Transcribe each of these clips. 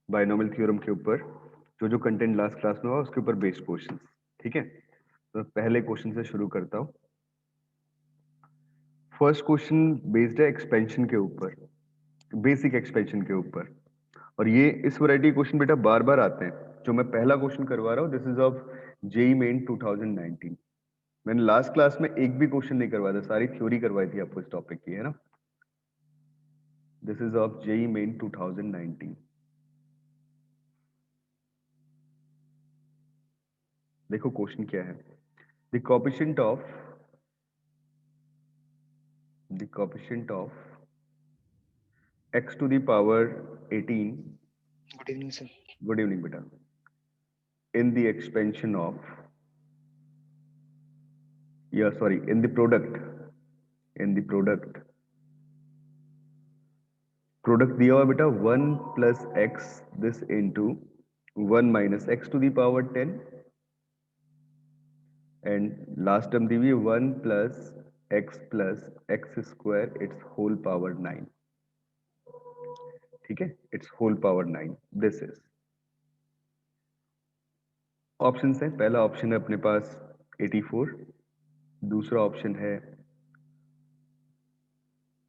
Binomial theorem के ऊपर जो जो कंटेंट लास्ट क्लास में हुआ उसके ऊपर बेस्ड क्वेश्चंस। ठीक है, तो पहले क्वेश्चन से शुरू करता हूँ। फर्स्ट क्वेश्चन बेस्ड है एक्सपेंशन के ऊपर, बेसिक एक्सपेंशन के ऊपर। और ये इस वैरायटी क्वेश्चन बेटा बार बार आते हैं। जो मैं पहला क्वेश्चन करवा रहा हूँ this is of JEE Main 2019। मैंने लास्ट क्लास में एक भी क्वेश्चन नहीं करवाया था, सारी थ्योरी करवाई थी आपको इस टॉपिक की, है ना। This is of JEE Main 2019। देखो क्वेश्चन क्या है। The coefficient of x to the power 18। Good evening sir. Good evening बेटा। in the expansion of, yeah sorry, in the product दिया हुआ बेटा 1 plus x this into 1 minus x to the power 10 and last term दी हुई 1 plus x square it's whole power 9। ठीक है, it's whole power 9। This is option है। पहला option है अपने पास 84, दूसरा ऑप्शन है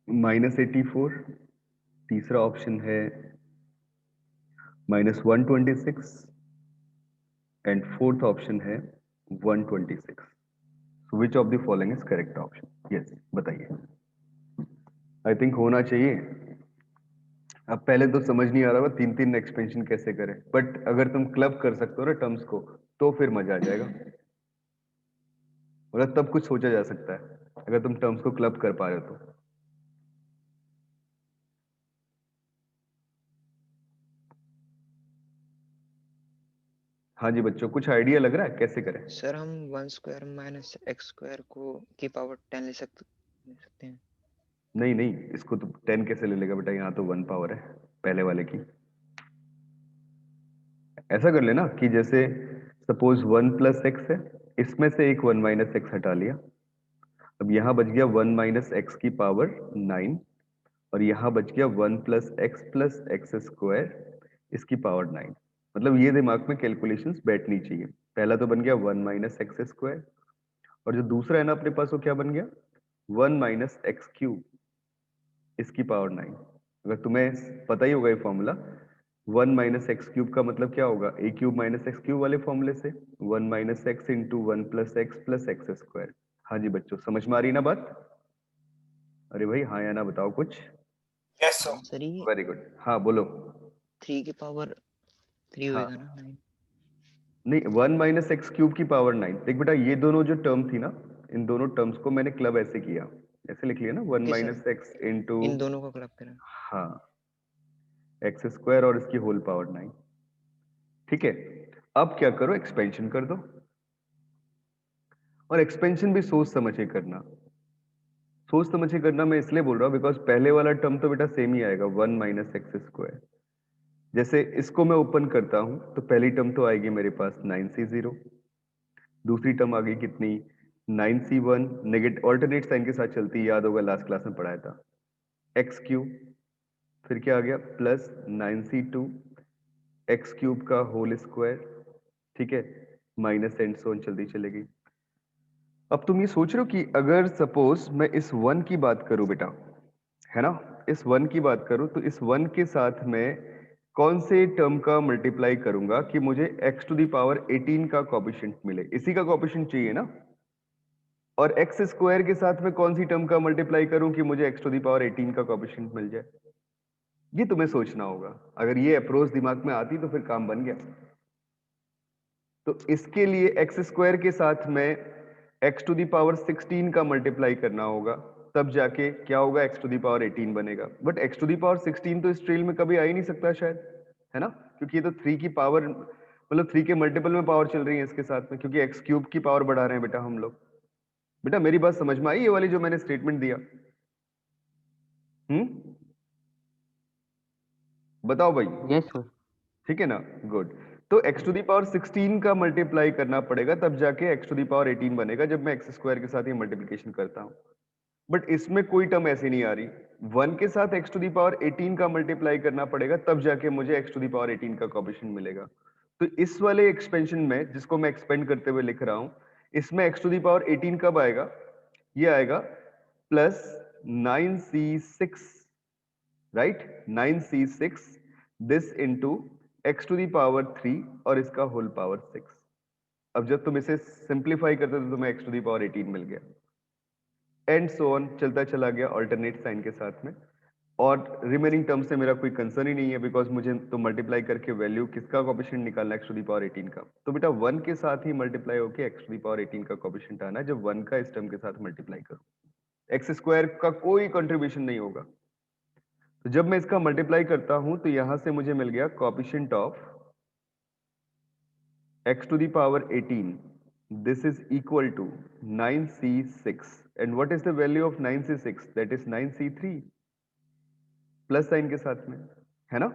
-84, तीसरा ऑप्शन है -126 एंड फोर्थ ऑप्शन है 126। So which of the following is correct option? Yes, बताइए। आई थिंक होना चाहिए। अब पहले तो समझ नहीं आ रहा होगा तीन तीन एक्सपेंशन कैसे करें, बट अगर तुम क्लब कर सकते हो ना टर्म्स को तो फिर मजा आ जाएगा। मतलब तब कुछ सोचा जा सकता है अगर तुम टर्म्स को क्लब कर पा रहे हो तो। हाँ जी बच्चों, कुछ आइडिया लग रहा है कैसे करें? सर हम 1 स्क्वायर माइनस एक्स स्क्वायर को की पावर 10 ले सकते हैं। नहीं नहीं, इसको तो 10 कैसे ले लेगा बेटा, यहाँ तो 1 पावर है पहले वाले की। ऐसा कर लेना कि जैसे सपोज 1 प्लस एक्स है, इसमें से एक 1 माइनस एक्स हटा लिया। अब यहां बच गया 1 माइनस एक्स की पावर 9 और यहां बच गया 1 प्लस एक्स स्क्वायर इसकी पावर 9। मतलब ये दिमाग में कैलकुलेशंस बैठनी चाहिए। पहला तो बन गया 1 माइनस एक्स स्क्वायर और जो दूसरा है ना अपने पास वो क्या बन गया 1 माइनस एक्स क्यूब इसकी पावर 9। अगर तुम्हें पता ही होगा ये फॉर्मूला, 1 माइनस एक्स क्यूब का मतलब क्या होगा, ए क्यूब माइनस एक्स क्यूब वाले फॉर्मूले से 1 minus x into 1 plus x square. हाँ जी बच्चों, समझ में आ रही ना बात? अरे भाई हाँ या ना बताओ कुछ। Yes sir. सर ये वेरी गुड, हाँ बोलो। 3 की पावर 3 हाँ होएगा ना 9। नहीं, 1 माइनस एक्स क्यूब की पावर 9। देख बेटा ये दोनों जो टर्म थी ना, इन दोनों टर्म्स को मैंने क्लब ऐसे किया, ऐसे लिख लिया ना 1 okay sir, minus x into, इन दोनों को क्लब करा। हाँ, एक्स स्क्वायर और इसकी होल पावर 9। ठीक है, अब क्या करो एक्सपेंशन कर दो। और एक्सपेंशन भी सोच समझ के करना। सोच समझ के करना मैं इसलिए बोल रहा हूँ बिकॉज पहले वाला टर्म तो बेटा सेम ही आएगा 1 माइनस एक्स स्क्वायर। जैसे इसको मैं ओपन करता हूं तो पहली टर्म तो आएगी मेरे पास 9c0, दूसरी टर्म आ गई कितनी 9c1, नेगेटिव ऑल्टरनेट साइन के साथ चलती है, याद होगा लास्ट क्लास में पढ़ाया था, एक्स क्यूब, फिर क्या आ गया प्लस 9c2 एक्स क्यूब का होल स्क्वायर। ठीक है, माइनस एंड सो ऑन चलती चलेगी। अब तुम ये सोच रहे हो कि अगर सपोज मैं इस 1 की बात करूं बेटा, है ना, इस 1 की बात करूं तो इस 1 के साथ मैं कौन से टर्म का मल्टीप्लाई करूंगा कि मुझे x टू दी पावर 18 का कोएफिशिएंट मिले, इसी का कोएफिशिएंट चाहिए ना। और एक्स स्क्वायर के साथ में कौन सी टर्म का मल्टीप्लाई करूं कि मुझे x टू दी पावर 18 का कोएफिशिएंट मिल जाए। ये तुम्हें सोचना होगा। अगर ये अप्रोच दिमाग में आती तो फिर काम बन गया। तो इसके लिए एक्स स्क्वायर के साथ में x टू दी पावर 16 का मल्टीप्लाई करना होगा, तब जाके क्या होगा x टू दी पावर 18 बनेगा। But x to the power 16 तो इस ट्रेल में कभी आ ही नहीं सकता शायद, है ना, क्योंकि ये तो 3 की पावर मतलब 3 के मल्टीपल में पावर चल रही है इसके साथ में, क्योंकि x क्यूब की पावर बढ़ा रहे हैं बेटा हम लोग। बेटा मेरी बात समझ में आई ये वाली जो मैंने स्टेटमेंट दिया? बताओ भाई। Yes sir. ठीक है ना, गुड। तो x टू दी पावर 16 का मल्टीप्लाई करना पड़ेगा तब जाके x टू दी पावर 18 बनेगा, जब मैं एक्स स्क्वायर के साथ ही मल्टीप्लिकेशन करता हूं। बट इसमें कोई टर्म ऐसी नहीं आ रही, 1 के साथ x टू दी पावर 18 का मल्टीप्लाई करना पड़ेगा, तब जाके मुझे x टू दी पावर 18 का कोएफिशिएंट मिलेगा। तो इस वाले एक्सपेंशन में, जिसको मैं एक्सपेंड करते हुए लिख रहा हूं, इसमें x टू दी पावर 18 कब आएगा? ये आएगा plus 9c6, right, 9c6 this into x to the power 3 और इसका होल पावर 6। अब जब तुम इसे सिंप्लीफाई करते हो तो तुम्हें x टू दी पावर 18 मिल गया, एंड सो ऑन, चलता चला गया ऑल्टरनेट साइन के साथ में। और रिमेनिंग टर्म से मेरा कोई कंसर्न ही नहीं है, बिकॉज मुझे तो मल्टीप्लाई करके वैल्यू किसका कोएफिशिएंट निकालना है, x टू दी पावर 18 का। तो बेटा 1 के साथ ही मल्टीप्लाई होके x टू दी पावर 18 का कोएफिशिएंट आना है, जब 1 का इस टर्म के साथ मल्टीप्लाई करूं। एक्स स्क्वायर का कोई कंट्रीब्यूशन नहीं होगा। तो जब मैं इसका मल्टीप्लाई करता हूं तो यहां से मुझे मिल गया coefficient of x to the power 18, this is equal to 9c6, and what is the value of 9c6? That is 9c3 plus sign के साथ में, है ना,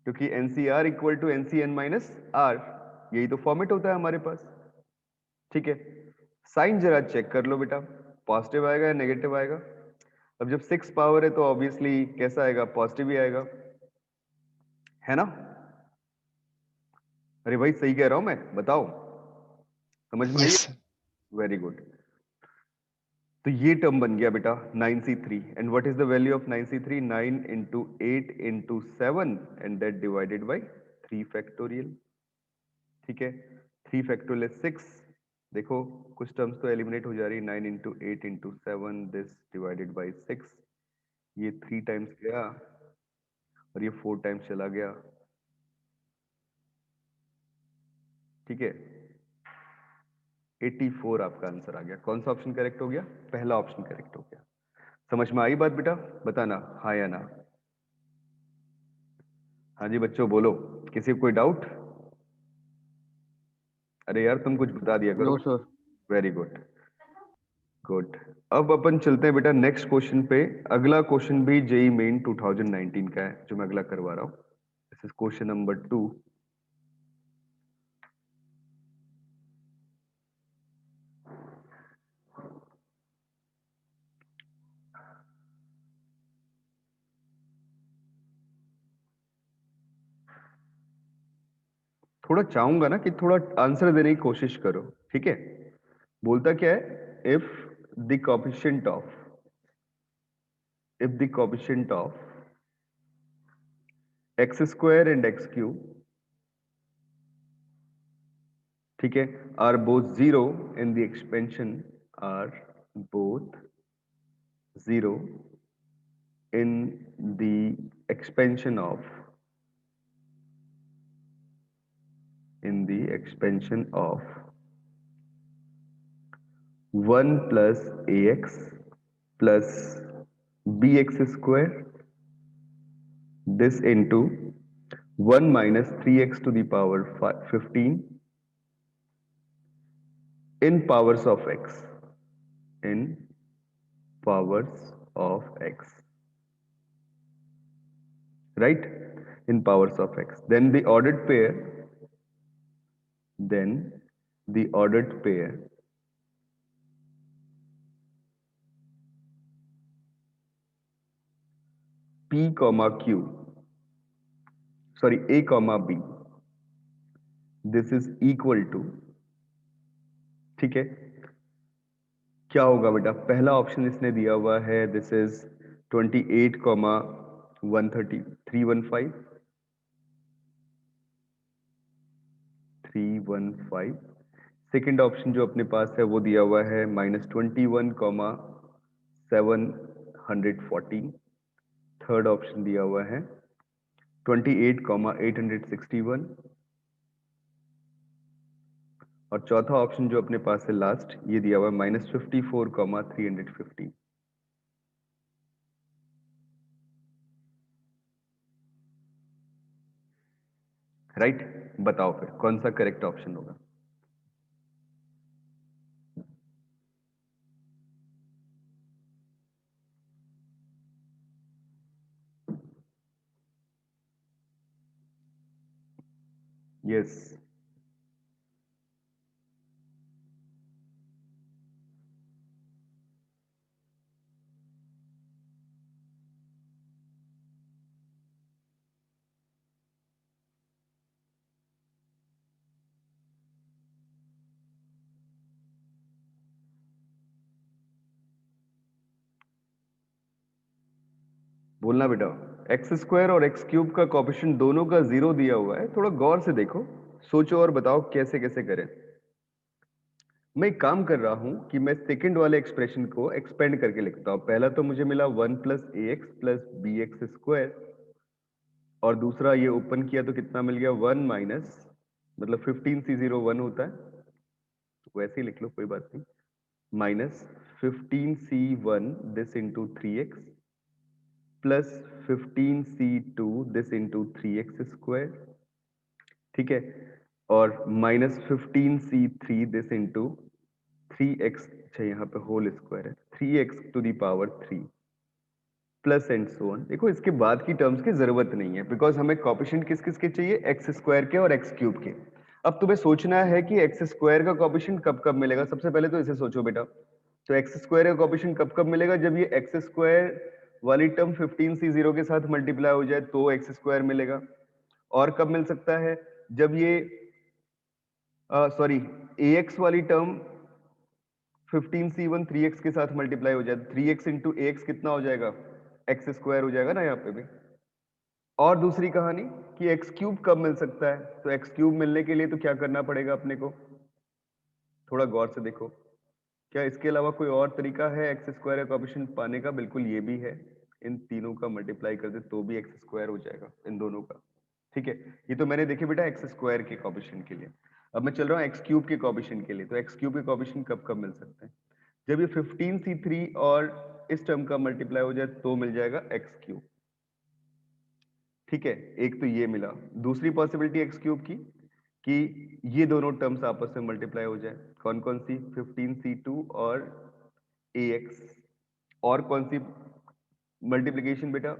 क्योंकि NCR equal to NCN minus r, यही तो फॉर्मेट होता है हमारे पास। ठीक है, साइन जरा चेक कर लो बेटा, पॉजिटिव आएगा या नेगेटिव आएगा? अब जब 6 पावर है तो ऑब्वियसली कैसा आएगा, पॉजिटिव ही आएगा, है ना? अरे भाई सही कह रहा हूं मैं, बताओ, समझ में आई? Yes sir. Very good. तो ये टर्म बन गया बेटा 9c3, and what is the value of 9c3? 9 into 8 into 7 and that divided by 3 factorial. ठीक है, 3 फैक्टोरियल 6, देखो कुछ टर्म्स तो एलिमिनेट हो जा रही है, 9 into 8 into 7 this divided by 6, ये 3 टाइम्स गया और ये 4 टाइम्स चला गया। ठीक है, 84 आपका आंसर आ गया। कौन सा ऑप्शन करेक्ट हो गया? पहला ऑप्शन करेक्ट हो गया। समझ में आई बात बेटा? बताना हाँ या ना। हाँ जी बच्चों बोलो, किसी को कोई डाउट? अरे यार तुम कुछ बता दिया करो। No sir. Very good, good. अब अपन चलते हैं बेटा नेक्स्ट क्वेश्चन पे। अगला क्वेश्चन भी जेई मेन 2019 का है जो मैं अगला करवा रहा हूँ। This is question number 2। थोड़ा चाहूंगा ना कि थोड़ा आंसर देने की कोशिश करो, ठीक है? बोलता क्या है, if the coefficient of x square and x cube, ठीक है, are both zero in the expansion, are both zero in the expansion of one plus a x plus b x square this into 1 minus 3x to the power 15 in powers of x, in powers of x, right, in powers of x. Then the ordered pair p comma q, sorry, a comma b, this is equal to, ठीक है, क्या होगा बेटा? पहला option इसने दिया हुआ है, this is 28 comma 315 315। Second option जो अपने पास है वो दिया हुआ है -21 कॉमा 714। थर्ड ऑप्शन दिया हुआ है 28 कॉमा 861, और चौथा ऑप्शन जो अपने पास है लास्ट, ये दिया हुआ है -54 कॉमा 350। राइट, बताओ फिर कौन सा करेक्ट ऑप्शन होगा? यस, बोलना बेटा, एक्स स्क्वायर और एक्स क्यूब का कोएफिशिएंट दोनों का 0 दिया हुआ है, थोड़ा गौर से देखो, सोचो और बताओ कैसे कैसे करें। मैं एक काम कर रहा हूं कि मैं सेकंड वाले एक्सप्रेशन को एक्सपेंड करके लिखता हूं। पहला तो मुझे मिला 1 plus a x plus b x square, और दूसरा ये ओपन किया तो कितना मिल गया 1 माइनस, मतलब 15c01 होता है, तो वैसे ही लिख लो कोई बात नहीं, minus 15c1 this into 3x plus 15c2 this into 3x square, ठीक है, और minus 15c3 this into 3x, अच्छा यहाँ पे होल स्क्वायर है, 3x to the power 3 plus and so on. देखो इसके बाद की टर्म्स की जरूरत नहीं है, बिकॉज हमें कोएफिशिएंट किस किस के चाहिए, एक्स स्क्वायर के और एक्स क्यूब के। अब तुम्हें सोचना है कि एक्स स्क्वायर का कोएफिशिएंट कब कब मिलेगा। सबसे पहले तो इसे सोचो बेटा, तो एक्स स्क्वायर का कोएफिशिएंट कब कब मिलेगा, जब ये एक्स स्क्वायर वाली टर्म 15c0 के साथ मल्टीप्लाई हो जाए तो एक्स स्क्वायर मिलेगा। और कब मिल सकता है, जब ये सॉरी ax वाली टर्म 15c1 3x के साथ मल्टीप्लाई हो जाए, 3x इंटू एक्स कितना हो जाएगा, एक्स स्क्वायर हो जाएगा ना यहाँ पे भी। और दूसरी कहानी कि एक्स क्यूब कब मिल सकता है, तो एक्स क्यूब मिलने के लिए तो क्या करना पड़ेगा अपने को, थोड़ा गौर से देखो, क्या इसके अलावा कोई और तरीका है एक्स स्क्वायर का कोएफिशिएंट पाने का? बिल्कुल ये भी है, इन तीनों का मल्टीप्लाई कर दे तो भी एक्स स्क्वायर हो जाएगा इन दोनों का, ठीक है। ये तो मैंने देखे बेटा एक्स स्क्वायर के कोएफिशिएंट के लिए। अब मैं चल रहा हूँ एक्स क्यूब के कोएफिशिएंट के लिए, तो एक्स क्यूब के कोएफिशिएंट कब कब मिल सकते हैं, जब ये 15c3 और इस टर्म का मल्टीप्लाई हो जाए तो मिल जाएगा एक्स क्यूब, ठीक है। एक तो ये मिला, दूसरी पॉसिबिलिटी एक्स क्यूब की कि ये दोनों टर्म्स आपस में मल्टीप्लाई हो जाए, कौन कौन सी, 15c2 और ax, और कौन सी मल्टीप्लिकेशन बेटा,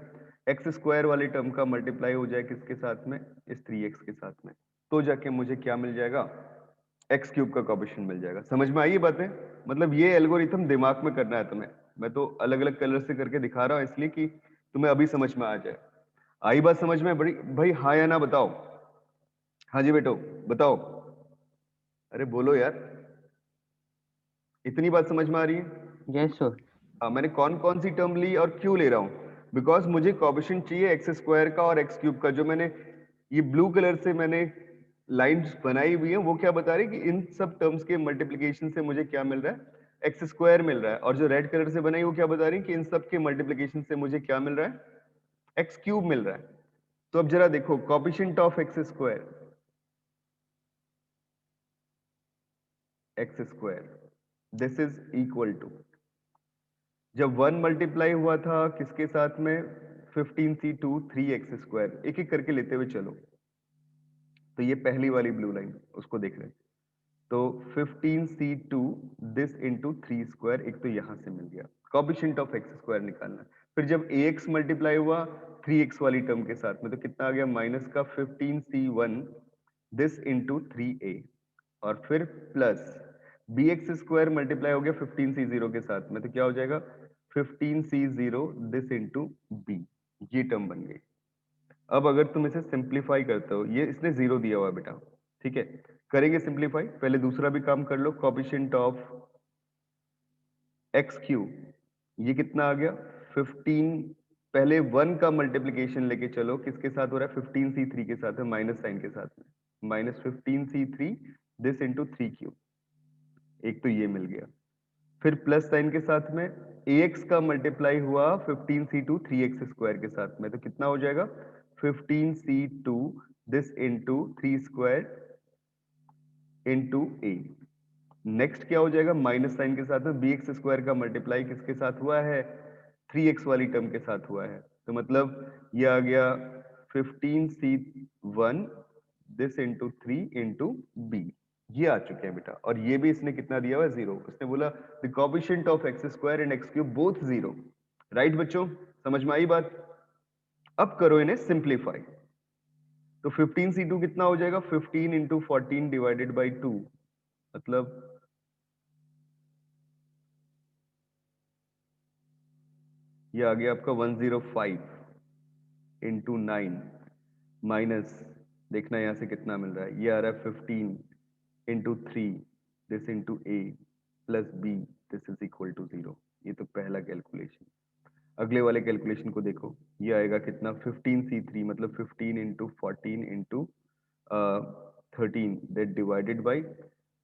एक्स स्क्वायर वाले टर्म का मल्टीप्लाई हो जाए किसके साथ में, इस 3x के साथ में, तो जाके मुझे क्या मिल जाएगा, एक्स क्यूब का कोएफिशिएंट मिल जाएगा। समझ में आई ये बातें? मतलब ये एल्गोरिथम दिमाग में करना है तुम्हें, मैं तो अलग अलग कलर से करके दिखा रहा हूँ इसलिए कि तुम्हें अभी समझ में आ जाए। आई बात समझ में बड़ी भाई, हाँ या ना बताओ। हाँ जी बेटो बताओ, अरे बोलो यार, इतनी बात समझ में आ रही है? Yes sir. हाँ, मैंने कौन कौन सी टर्म ली और क्यों ले रहा हूँ, बिकॉज मुझे कोएफिशिएंट चाहिए एक्स स्क्वायर का और एक्स क्यूब का। जो मैंने ये ब्लू कलर से मैंने लाइंस बनाई हुई है वो क्या बता रही है कि इन सब टर्म्स के मल्टीप्लिकेशन से मुझे क्या मिल रहा है, एक्स स्क्वायर मिल रहा है, और जो रेड कलर से बनाई वो क्या बता रही है कि इन सब के मल्टीप्लिकेशन से मुझे क्या मिल रहा है, एक्स क्यूब मिल रहा है। तो अब जरा देखो coefficient of x square, x square this is equal to, जब 1 मल्टीप्लाई हुआ था किसके साथ में, 15c2 3x स्क्वायर, एक एक करके लेते हुए चलो। तो ये पहली वाली ब्लू लाइन उसको देख रहे हैं, तो 15c2 दिस इंटू 3 स्क्वायर, एक तो यहां से मिल गया, कोएफिशिएंट ऑफ एक्स स्क्वायर निकालना है। फिर जब ax मल्टीप्लाई हुआ 3x वाली टर्म के साथ में, तो कितना आ गया, माइनस का 15c1 दिस इंटू 3a, और फिर प्लस bx स्क्वायर मल्टीप्लाई हो गया 15c0 के साथ में, तो क्या हो जाएगा 15c0 दिस इंटू b, ये टर्म बन गई। अब अगर तुम इसे सिंप्लीफाई करते हो, ये इसने 0 दिया हुआ है बेटा, ठीक है, करेंगे सिंप्लीफाई, पहले दूसरा भी काम कर लो, कोएफिशिएंट ऑफ एक्स क्यूब, ये कितना आ गया 15, पहले 1 का मल्टीप्लीकेशन लेके चलो, किसके साथ हो रहा है 15c3 के साथ है, माइनस साइन के साथ में, minus 15c3 this into 3 cube, एक तो ये मिल गया। फिर प्लस साइन के साथ में ax का मल्टीप्लाई हुआ 15c2 3x स्क्वायर के साथ में, तो कितना हो जाएगा 15c2 this into 3 square into a। Next क्या हो जाएगा, माइनस साइन के साथ में bx स्क्वायर का मल्टीप्लाई किसके साथ हुआ है, 3x वाली टर्म के साथ हुआ है, तो मतलब ये आ गया 15c1 this into 3 into b, ये आ चुके हैं बेटा। और ये भी इसने कितना दिया हुआ है, 0। इसने बोला the coefficient of x square and x cube both 0, right बच्चों, समझ में आई बात? अब करो इन्हें सिंप्लीफाई, तो 15c2 कितना हो जाएगा, 15 इंटू 14 डिवाइडेड बाई 2, मतलब ये आ गया आपका 105 इंटू 9 माइनस, देखना यहां से कितना मिल रहा है, ये आ रहा है 15 into 3 this into a plus b this is equal to 0। ये तो पहला कैलकुलेशन। अगले वाले कैलकुलेशन को देखो, ये आएगा कितना 15c3 मतलब 15 into 14 into 13 that divided by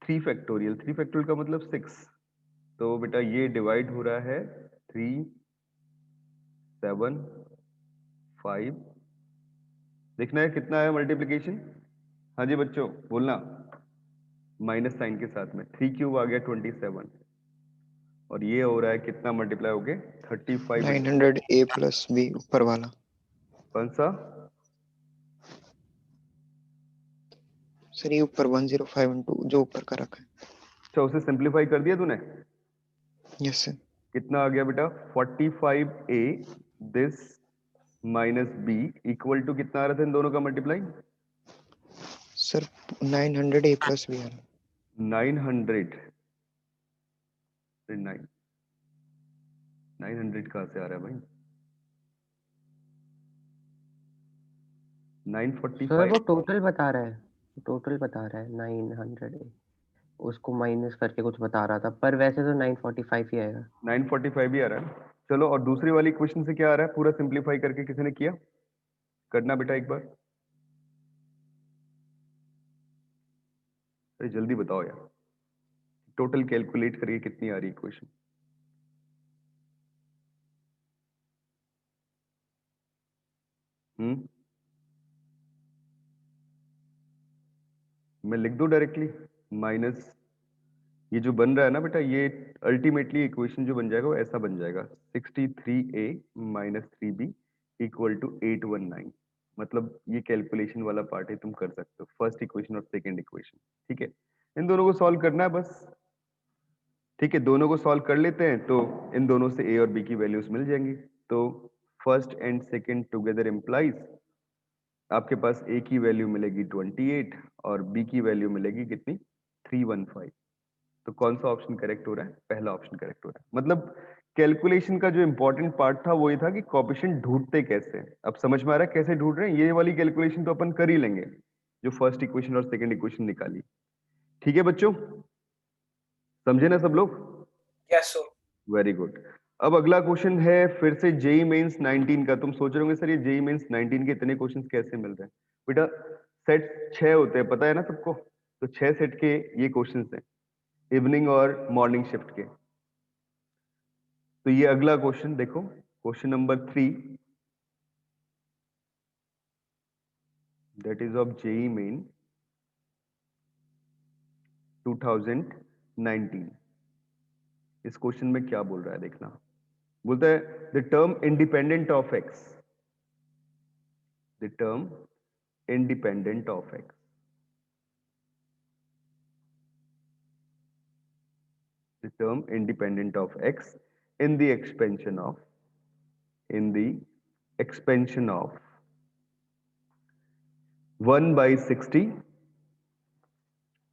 3 factorial. 3 factorial का मतलब 6। तो बेटा ये डिवाइड हो रहा है 3 7 5। देखना है कितना है मल्टीप्लीकेशन। हाँ जी बच्चों बोलना, माइनस साइन के साथ में 3 क्यूब आ गया 27 और ये हो रहा है कितना मल्टीप्लाई हो गए 35। 900 a प्लस बी ऊपर वाला कौन सा? सर, ये ऊपर 105 जो ऊपर का रखा है। अच्छा उसे सिंप्लीफाई कर दिया तूने? Yes sir. कितना आ गया बेटा 45a this minus b equal to कितना आ रहा था इन दोनों का multiply? Sir 900 a plus b आ रहा है। 900 900 कहाँ से आ रहा है भाई? सर 945। वो टोटल बता रहा है, टोटल बता रहा है 900 उसको माइनस करके कुछ बता रहा था, पर वैसे तो 945 ही आएगा। 945 ही आ रहा है। चलो और दूसरी वाली क्वेश्चन से क्या आ रहा है? पूरा सिंप्लीफाई करके किसी ने किया? करना बेटा एक बार, अरे जल्दी बताओ यार, टोटल कैलकुलेट करिए कितनी आ रही इक्वेशन। मैं लिख दूं डायरेक्टली माइनस, ये जो बन रहा है ना बेटा, ये अल्टीमेटली इक्वेशन जो बन जाएगा वो ऐसा बन जाएगा 63a minus 3b equal to 819। मतलब ये कैलकुलेशन वाला पार्ट है, तुम कर सकते हो फर्स्ट इक्वेशन और सेकंड इक्वेशन। ठीक है, इन दोनों को सॉल्व करना है बस। ठीक है, दोनों को सॉल्व कर लेते हैं तो इन दोनों से a और b की वैल्यूज मिल जाएंगी। तो first and second together implies आपके पास a की वैल्यू मिलेगी 28 और b की वैल्यू मिलेगी कितनी 315। तो कौन सा ऑप्शन करेक्ट हो रहा है? पहला ऑप्शन करेक्ट हो रहा है। मतलब कैलकुलेशन का जो इंपॉर्टेंट पार्ट था वो ये था कि कोएफिशिएंट ढूंढते कैसे हैं। अब समझ में आ रहा है कैसे ढूंढ रहे हैं? ये वाली कैलकुलेशन तो अपन कर ही लेंगे जो फर्स्ट इक्वेशन और सेकंड इक्वेशन निकाली। ठीक है बच्चों, समझे ना सब लोग? Yes sir. Very good. अब अगला क्वेश्चन है फिर से जेई मेंस 19 का। तुम सोच रहे होंगे सर ये जेई मेंस 19 के इतने क्वेश्चंस कैसे मिल रहे हैं? बेटा सेट 6 होते हैं, पता है ना सबको? तो 6 सेट के ये क्वेश्चंस हैं, इवनिंग और मॉर्निंग शिफ्ट के। तो ये अगला क्वेश्चन देखो, question number 3 that is of JEE Main 2019। इस क्वेश्चन में क्या बोल रहा है देखना। बोलता है the term independent of x, the term independent of x, the term independent of x in the expansion of 1 by 60,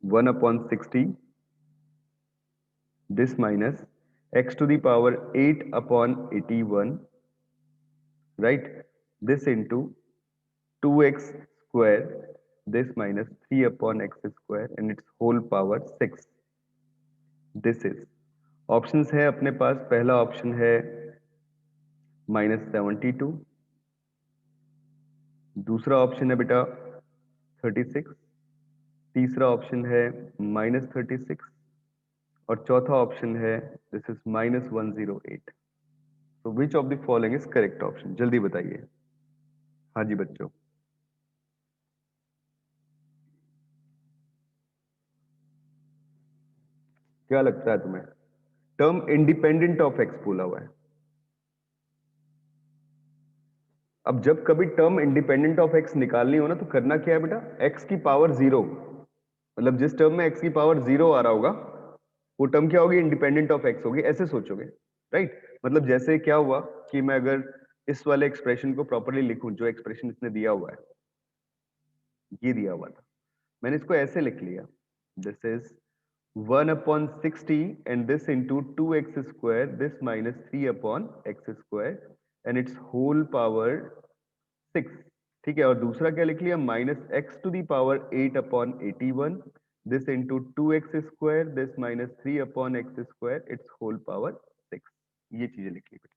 1 upon 60 this minus x to the power 8 upon 81, right? This into 2x square this minus 3 upon x square and its whole power 6. This is options है अपने पास। पहला option है -72, दूसरा option है बेटा 36, तीसरा option है -36 और चौथा ऑप्शन है दिस इज -108। तो विच of the following is correct option? जल्दी बताइए। हाँ जी बच्चों, क्या लगता है तुम्हें? टर्म इंडिपेंडेंट ऑफ एक्स बोला हुआ है। अब जब कभी टर्म इंडिपेंडेंट ऑफ एक्स निकालनी हो ना तो करना क्या है बेटा, एक्स की पावर 0, मतलब जिस टर्म में एक्स की पावर 0 आ रहा होगा वो टर्म क्या होगी? इंडिपेंडेंट ऑफ एक्स होगी, ऐसे सोचोगे, राइट? मतलब जैसे क्या हुआ कि मैं अगर इस वाले एक्सप्रेशन को प्रॉपर्ली लिखूं, जो एक्सप्रेशन इसने दिया हुआ है, ये दिया हुआ था, मैंने इसको ऐसे लिख लिया, this is 1 upon 60 and this into 2x square this minus 3 upon x square and its whole power 6। ठीक है, और दूसरा क्या लिख लिया? Minus x to the power 8 upon 81 this into 2x square this minus 3 upon x square it's whole power 6। ये चीजें लिख ली बेटा।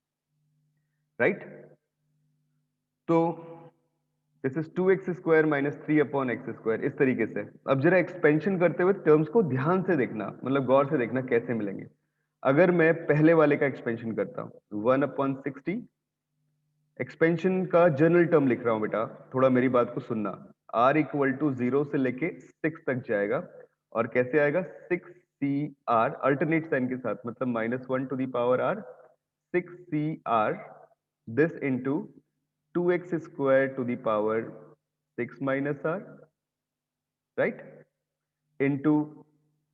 राइट? तो this is 2x square minus 3 upon x square, इस तरीके से। अब जरा एक्सपेंशन करते हुए टर्म्स को ध्यान से देखना, मतलब गौर से देखना कैसे मिलेंगे। अगर मैं पहले वाले का एक्सपेंशन करता हूं 1 अपॉन 60, एक्सपेंशन का जनरल टर्म लिख रहा हूं बेटा, थोड़ा मेरी बात को सुनना। r इक्वल टू 0 से लेके 6 तक जाएगा, और कैसे आएगा? 6cr अल्टरनेट साइन के साथ, मतलब -1 to the power r 6cr this into 2x square to the power 6 minus r, right, into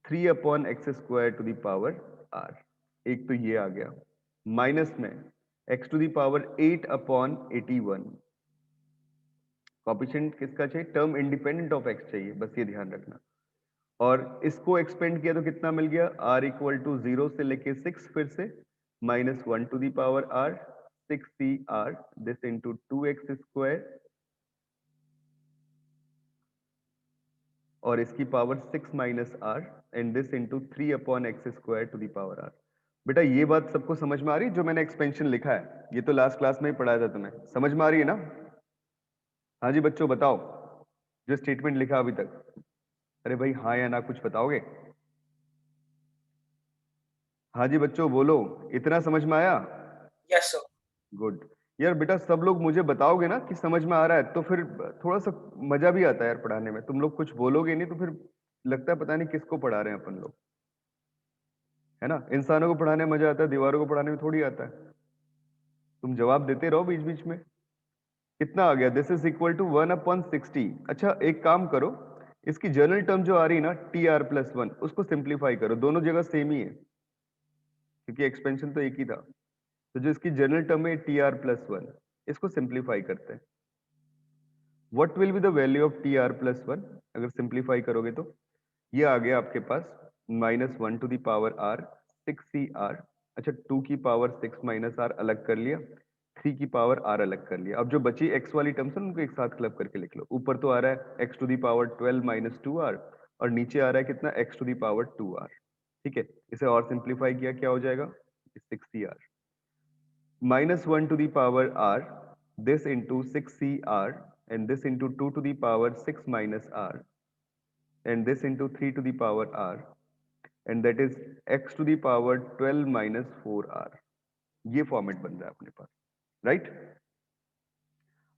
3 upon x square to the power r। एक तो ये आ गया, माइनस में x to the power 8 upon 81। Coefficient किसका चाहिए? टर्म इंडिपेंडेंट ऑफ x चाहिए, बस ये ध्यान रखना। और इसको एक्सपेंड किया तो कितना मिल गया? r इक्वल टू 0 से लेके 6, फिर से -1 to the power r 6cr this into 2x square, और इसकी power 6 minus r and this into 3 upon x square to the power r। बेटा ये बात सबको समझ में आ रही है? जो मैंने एक्सपेंशन लिखा है, ये तो लास्ट क्लास में ही पढ़ाया था तुम्हें, समझ में आ रही है ना? हाँ जी बच्चों बताओ, जो स्टेटमेंट लिखा अभी तक। अरे भाई हाँ या ना कुछ बताओगे? हाँ जी बच्चों बोलो, इतना समझ में आया? Yes sir. गुड। यार बेटा सब लोग मुझे बताओगे ना कि समझ में आ रहा है, तो फिर थोड़ा सा मजा भी आता है यार पढ़ाने में। तुम लोग कुछ बोलोगे नहीं तो फिर लगता है पता नहीं किसको पढ़ा रहे हैं अपन लोग, है ना? इंसानों को पढ़ाने में मजा आता है, दीवारों को पढ़ाने में थोड़ी आता है। तुम जवाब देते रहो बीच बीच में। कितना आ गया? This is equal to 1 upon 60। अच्छा एक काम करो, इसकी जर्नल टर्म जो आ रही है ना tr+1, उसको सिंप्लीफाई करो, दोनों जगह सेम ही है क्योंकि एक्सपेंशन तो एक ही था। तो जो इसकी जनरल टर्म है tr+1, इसको सिंप्लीफाई करते हैं। What will be the value of tr+1? अगर सिंप्लीफाई करोगे तो ये आ गया आपके पास -1 to the power r 6cr। अच्छा 2 की पावर 6 माइनस r अलग कर लिया, 3 की पावर r अलग कर लिया। अब जो बची x वाली टर्म्स है उनको एक साथ क्लब करके लिख लो। ऊपर तो आ रहा है x to the power 12 minus 2r, और नीचे आ रहा है कितना? x to the power 2r। ठीक है, इसे और सिंप्लीफाई किया क्या हो जाएगा? 6cr -1 to the power r, this into 6cr, and this into 2 to the power 6 minus r, and this into 3 to the power r, and that is x to the power 12 minus 4r। ये format बन रहा है अपने पास, right?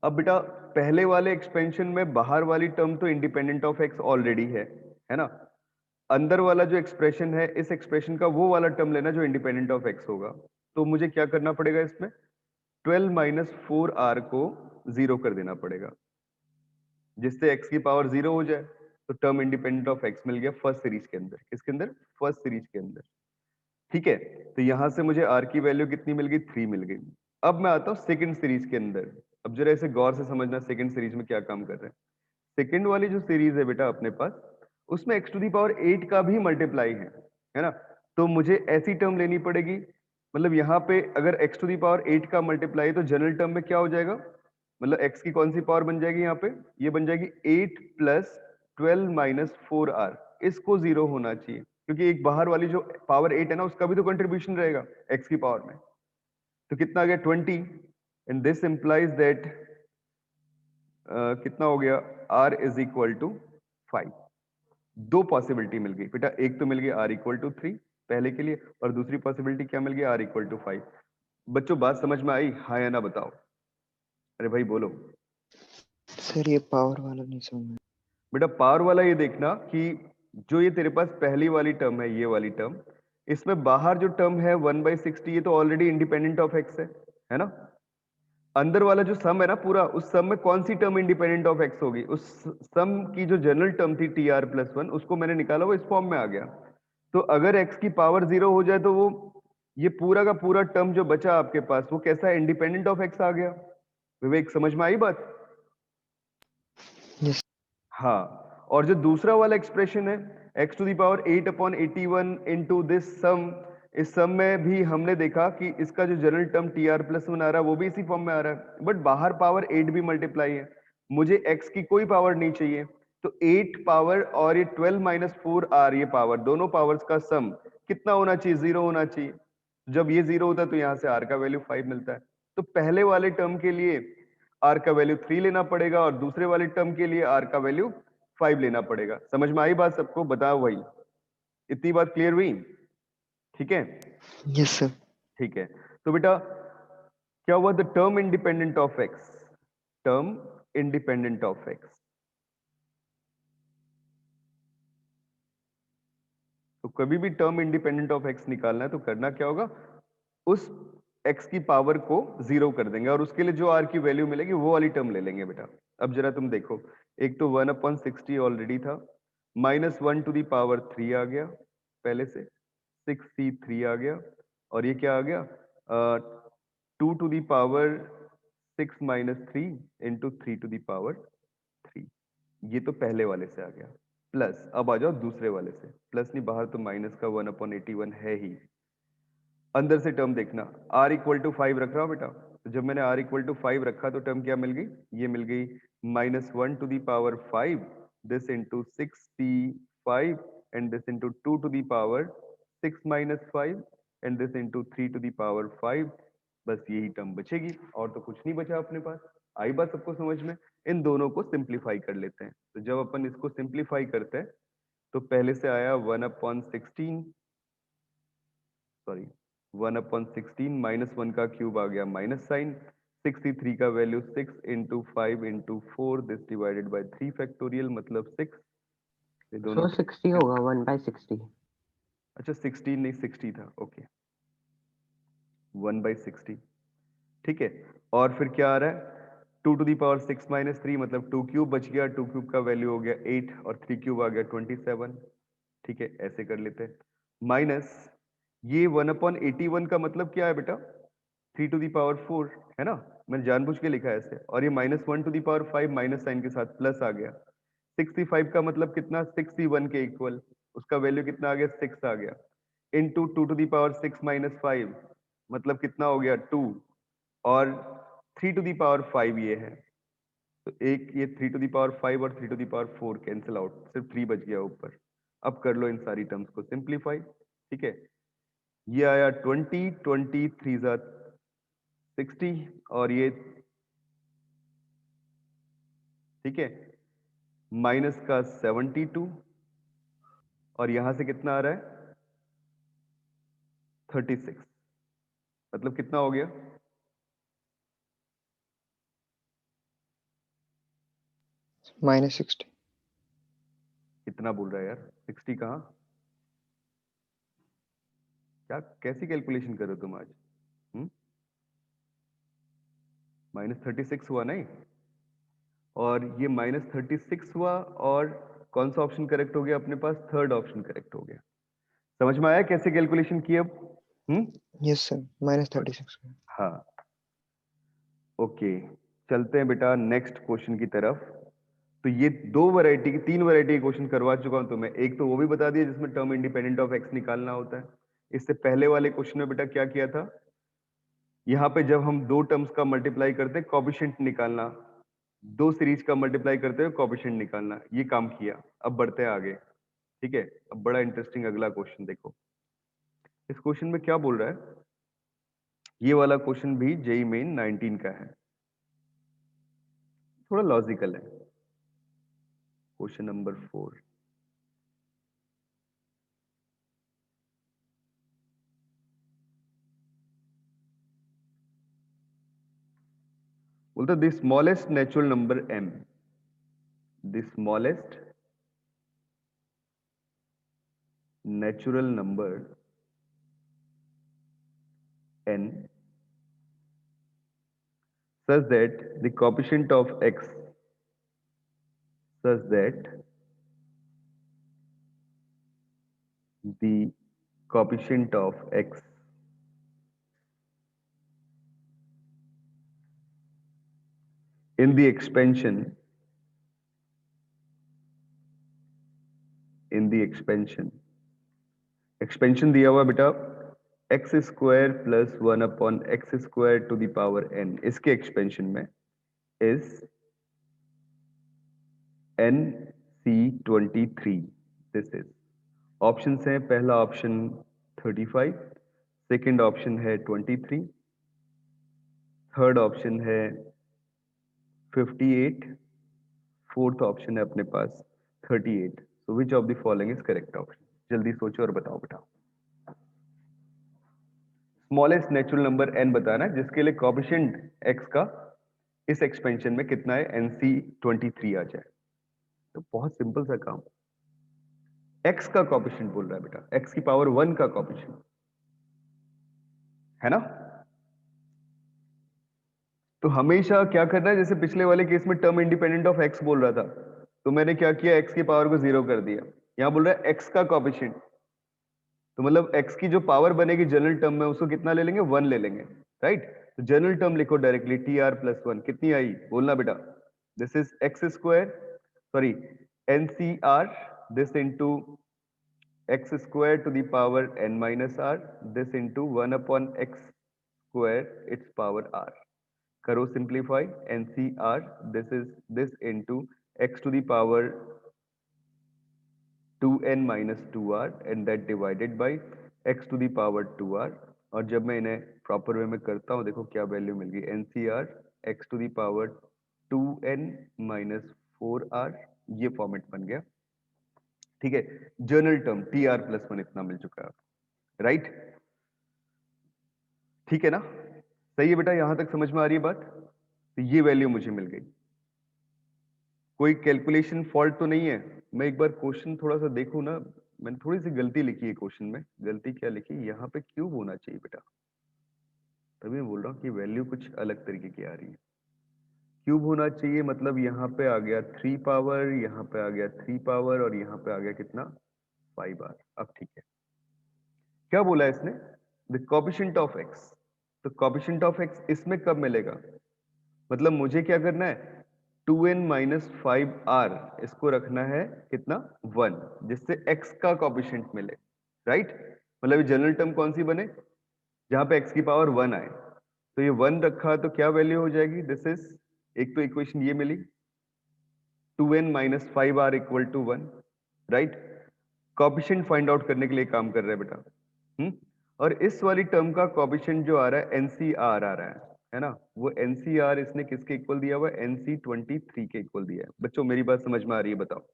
अब बेटा पहले वाले expansion में बाहर वाली टर्म तो इंडिपेंडेंट ऑफ x ऑलरेडी है ना? अंदर वाला जो एक्सप्रेशन है, इस एक्सप्रेशन का वो वाला टर्म लेना जो इंडिपेंडेंट ऑफ x होगा। तो मुझे क्या करना पड़ेगा? इसमें 12 माइनस 4r को 0 कर देना पड़ेगा, जिससे x की पावर 0 हो जाए। तो टर्म इंडिपेंडेंट ऑफ x मिल गया फर्स्ट सीरीज के अंदर। किसके अंदर? फर्स्ट सीरीज के अंदर। ठीक है, तो यहां से मुझे r की वैल्यू कितनी मिल गई? 3 मिल गई। अब मैं आता हूं सेकंड सीरीज के अंदर। अब जरा इसे गौर से समझना, सेकंड सीरीज में क्या काम कर रहे हैं। सेकंड वाली जो सीरीज है बेटा अपने पास, उसमें x टू दी पावर 8 का भी मल्टीप्लाई है ना? तो मुझे ऐसी टर्म लेनी पड़ेगी, मतलब यहाँ पे अगर x टू दी पावर 8 का मल्टीप्लाई तो जनरल टर्म में क्या हो जाएगा? मतलब x की कौन सी पावर बन जाएगी यहाँ पे? ये बन जाएगी 8 प्लस 12 माइनस 4r। इसको 0 होना चाहिए क्योंकि एक बाहर वाली जो पावर 8 है ना, उसका भी तो कंट्रीब्यूशन रहेगा x की पावर में। तो कितना आ गया? 20, एंड दिस इंप्लाइज दैट कितना हो गया? r is equal to 5। दो पॉसिबिलिटी मिल गई बेटा, एक तो मिल गई r इक्वल टू 3 पहले के लिए, और दूसरी पॉसिबिलिटी क्या मिल गई? r equal to 5। बच्चों बात समझ में आई? हाँ या ना बताओ? अरे भाई बोलो। सर ये पावर वाला नहीं समझ में। बेटा पावर वाला ये देखना कि जो ये तेरे पास पहली वाली टर्म है, ये वाली टर्म, इसमें बाहर जो टर्म है 1/60, ये तो ऑलरेडी इंडिपेंडेंट ऑफ x है ना? अंदर वाला जो सम है ना पूरा, उस सम में कौन सी टर्म इंडिपेंडेंट ऑफ x होगी? उस सम की जो जनरल टर्म थी tr+1, उसको मैंने निकाला, वो इस फॉर्म में आ गया। तो अगर x की पावर 0 हो जाए तो वो ये पूरा का पूरा टर्म जो बचा आपके पास, वो कैसा इंडिपेंडेंट ऑफ x आ गया? विवेक समझ में आई बात? यस। हाँ, और जो दूसरा वाला एक्सप्रेशन है x to the power 8 upon 81 into this sum, इस सम में भी हमने देखा कि इसका जो जनरल टर्म tr+1 आ रहा है वो भी इसी फॉर्म में आ रहा है, बट बाहर पावर 8 भी मल्टीप्लाई है। मुझे x की कोई पावर नहीं चाहिए, तो 8 पावर और ये 12 माइनस 4r, ये पावर, दोनों पावर्स का सम कितना होना चाहिए? 0 होना चाहिए। जब ये 0 होता है तो यहाँ से r का वैल्यू 5 मिलता है। तो पहले वाले टर्म के लिए r का वैल्यू 3 लेना पड़ेगा और दूसरे वाले टर्म के लिए r का वैल्यू 5 लेना पड़ेगा। समझ में आई बात सबको? बताओ भाई, इतनी बात क्लियर हुई? ठीक है, यस सर। ठीक है। तो बेटा क्या हुआ? The term independent of x, term independent of x। तो कभी भी टर्म इंडिपेंडेंट ऑफ x निकालना है तो करना क्या होगा, उस x की पावर को 0 कर देंगे और उसके लिए जो r की वैल्यू मिलेगी वो वाली टर्म ले लेंगे बेटा। अब जरा तुम देखो, एक तो 1/60 ऑलरेडी था, -1 टू दी पावर 3 आ गया पहले से, 6c3 आ गया, और ये क्या आ गया, 2 to the power 6 - 3 into 3 to the power 3। ये तो पहले वाले से आ गया। प्लस अब आ जाओ दूसरे वाले से, प्लस नहीं, बाहर तो माइनस का 1/81 है ही। अंदर से टर्म देखना, r = 5 रख रहा हूं बेटा, तो जब मैंने r = 5 रखा तो टर्म क्या मिल गई, ये मिल गई -1 to the power 5 this into 6c5 and this into 2 to the power 6 - 5 and this into 3 to the power 5। बस यही टर्म बचेगी और तो कुछ नहीं बचा अपने पास। आई बात सबको समझ में? इन दोनों को सिंप्लीफाई कर लेते हैं। तो जब अपन इसको सिंप्लीफाई करते हैं तो पहले से आया 1/16, सॉरी 1/16, -1 का क्यूब आ गया माइनस साइन, 63 का value 6 into 5 into 4 this divided bye 3 factorial, मतलब 6। ये दोनों सो 60 होगा 1/60। अच्छा 16 नहीं 60 था, ओके 1/60, ठीक है। और फिर क्या आ रहा है, 2 टू दी पावर 6 - 3 मतलब 2 क्यूब बच गया, 2 क्यूब का वैल्यू हो गया 8 और 3 क्यूब आ गया 27, ठीक है। ऐसे कर लेते हैं, माइनस ये 1/81 का मतलब क्या है बेटा, 3 टू दी पावर 4 है ना, मैंने जानबूझ के लिखा है ऐसे, और ये -1 to the power 5 minus sign के साथ प्लस आ गया। 65 का मतलब कितना, 61 के इक्वल, उसका वैल्यू कितना आ गया, 6 आ गया, इनटू 2 टू दी पावर 6 - 5 मतलब कितना हो गया 2, और 3 टू दी पावर 5 ये है, तो एक ये 3 टू दी पावर 5 और 3 to the power 4 cancel out, सिर्फ 3 बच गया ऊपर। अब कर लो इन सारी टर्म्स को सिंप्लीफाई, ठीक है। ये आया 20, 20 3 जा 60 और ये, ठीक है, माइनस का 72 और यहां से कितना आ रहा है 36, मतलब कितना हो गया, -60। कितना बोल रहा है यार, 60 कहाँ, क्या कैसी कैलकुलेशन कर रहे हो तुम आज? -36 हुआ नहीं, और ये -36 हुआ, और कौन सा ऑप्शन करेक्ट हो गया अपने पास, थर्ड ऑप्शन करेक्ट हो गया। समझ में आया कैसे कैलकुलेशन की अब? Yes sir, -36। हाँ, ओके, चलते हैं बेटा नेक्स्ट क्वेश्चन की तरफ। तो ये तीन वैरायटी के क्वेश्चन करवा चुका हूं तुम्हें। एक तो वो भी बता दिया जिसमें टर्म इंडिपेंडेंट ऑफ एक्स निकालना होता है। इससे पहले वाले क्वेश्चन में बेटा क्या किया था, यहाँ पे जब हम दो टर्म्स का मल्टीप्लाई करते हैं कोएफिशिएंट निकालना, दो सीरीज का मल्टीप्लाई करते हुए कोएफिशिएंट निकालना, ये काम किया। अब बढ़ते हैं आगे, ठीक है। अब बड़ा इंटरेस्टिंग अगला क्वेश्चन देखो, इस क्वेश्चन में क्या बोल रहा है। ये वाला क्वेश्चन भी जेईई मेन 19 का है, थोड़ा लॉजिकल है। क्वेश्चन नंबर 4, बोलता the smallest natural number m, the smallest natural number n such that the coefficient of x, such that the coefficient of x in the expansion, expansion दिया हुआ बेटा x² + 1/x² to the power n, इसके expansion में is nc23। This is, option है, पहला option 35, second option है 23, third option है 58, fourth option है अपने पास 38। So which of the following is correct option? जल्दी सोचो और बताओ बेटा। स्मॉलेस्ट नेचुरल नंबर n बताना है जिसके लिए कोएफिशिएंट x का इस एक्सपेंशन में कितना है, NC23 आ जाए। तो बहुत सिंपल सा काम, x का कोएफिशिएंट बोल रहा है बेटा, x की पावर 1 का कोएफिशिएंट, है ना। तो हमेशा क्या करना है, जैसे पिछले वाले केस में टर्म इंडिपेंडेंट ऑफ x बोल रहा था, तो मैंने क्या किया, x की पावर को 0 कर दिया। यहां बोल रहा है x का कोएफिशिएंट, तो मतलब x की जो पावर बनेगी जनरल टर्म में उसको कितना ले लेंगे, 1 ले लेंगे, राइट। तो जनरल टर्म लिखो डायरेक्टली, tr+1 कितनी आई, बोलना बेटा। This is x square, sorry NCR, this into x square to the power n minus r, this into 1 upon x square its power r. करो simplify, NCR, this is this into x to the power 2n minus 2r and that divided by x to the power 2r. और जब मैं इन्हें proper way में करता हूं, देखो क्या वैल्यू मिल गई, NCR x to the power 2n minus 4r, ये फॉर्मेट बन गया, ठीक है। जनरल टर्म tr+1 इतना मिल चुका है, राइट, ठीक है ना। सही है बेटा, यहां तक समझ में आ रही है बात। तो ये वैल्यू मुझे मिल गई। कोई कैलकुलेशन फॉल्ट तो नहीं है? मैं एक बार क्वेश्चन थोड़ा सा देखूं ना, मैंने थोड़ी सी गलती लिखी है क्वेश्चन में। गलती क्या लिखी, यहाँ पे क्यूब होना चाहिए बेटा, तभी मैं बोल रहा हूँ कि वैल्यू कुछ अलग तरीके की आ रही है। क्यूब होना चाहिए, मतलब यहाँ पे आ गया 3 पावर, यहाँ पे आ गया 3 पावर और यहाँ पे आ गया कितना, 5r। अब ठीक है, क्या बोला है इसने, द कोएफिशिएंट ऑफ x। तो कोएफिशिएंट ऑफ x इसमें कब मिलेगा, मतलब मुझे क्या करना है, 2n माइनस 5r इसको रखना है कितना, 1, जिससे x का कोएफिशिएंट मिले, राइट। मतलब जनरल टर्म कौन सी बने, जहां पे x की पावर 1 आए। तो ये 1 रखा तो क्या वैल्यू हो जाएगी, दिस इज, एक तो इक्वेशन ये मिली 2n minus 5r equal to 1, right. Coefficient find out करने के लिए काम कर रहे हैं बेटा। और इस वाली टर्म का कोएफिशिएंट जो आ रहा है NCR आ रहा है ना, वो NCR इसने किसके इक्वल दिया हुआ है, NC23 के इक्वल दिया है। बच्चों मेरी बात समझ में आ रही है, बताओ।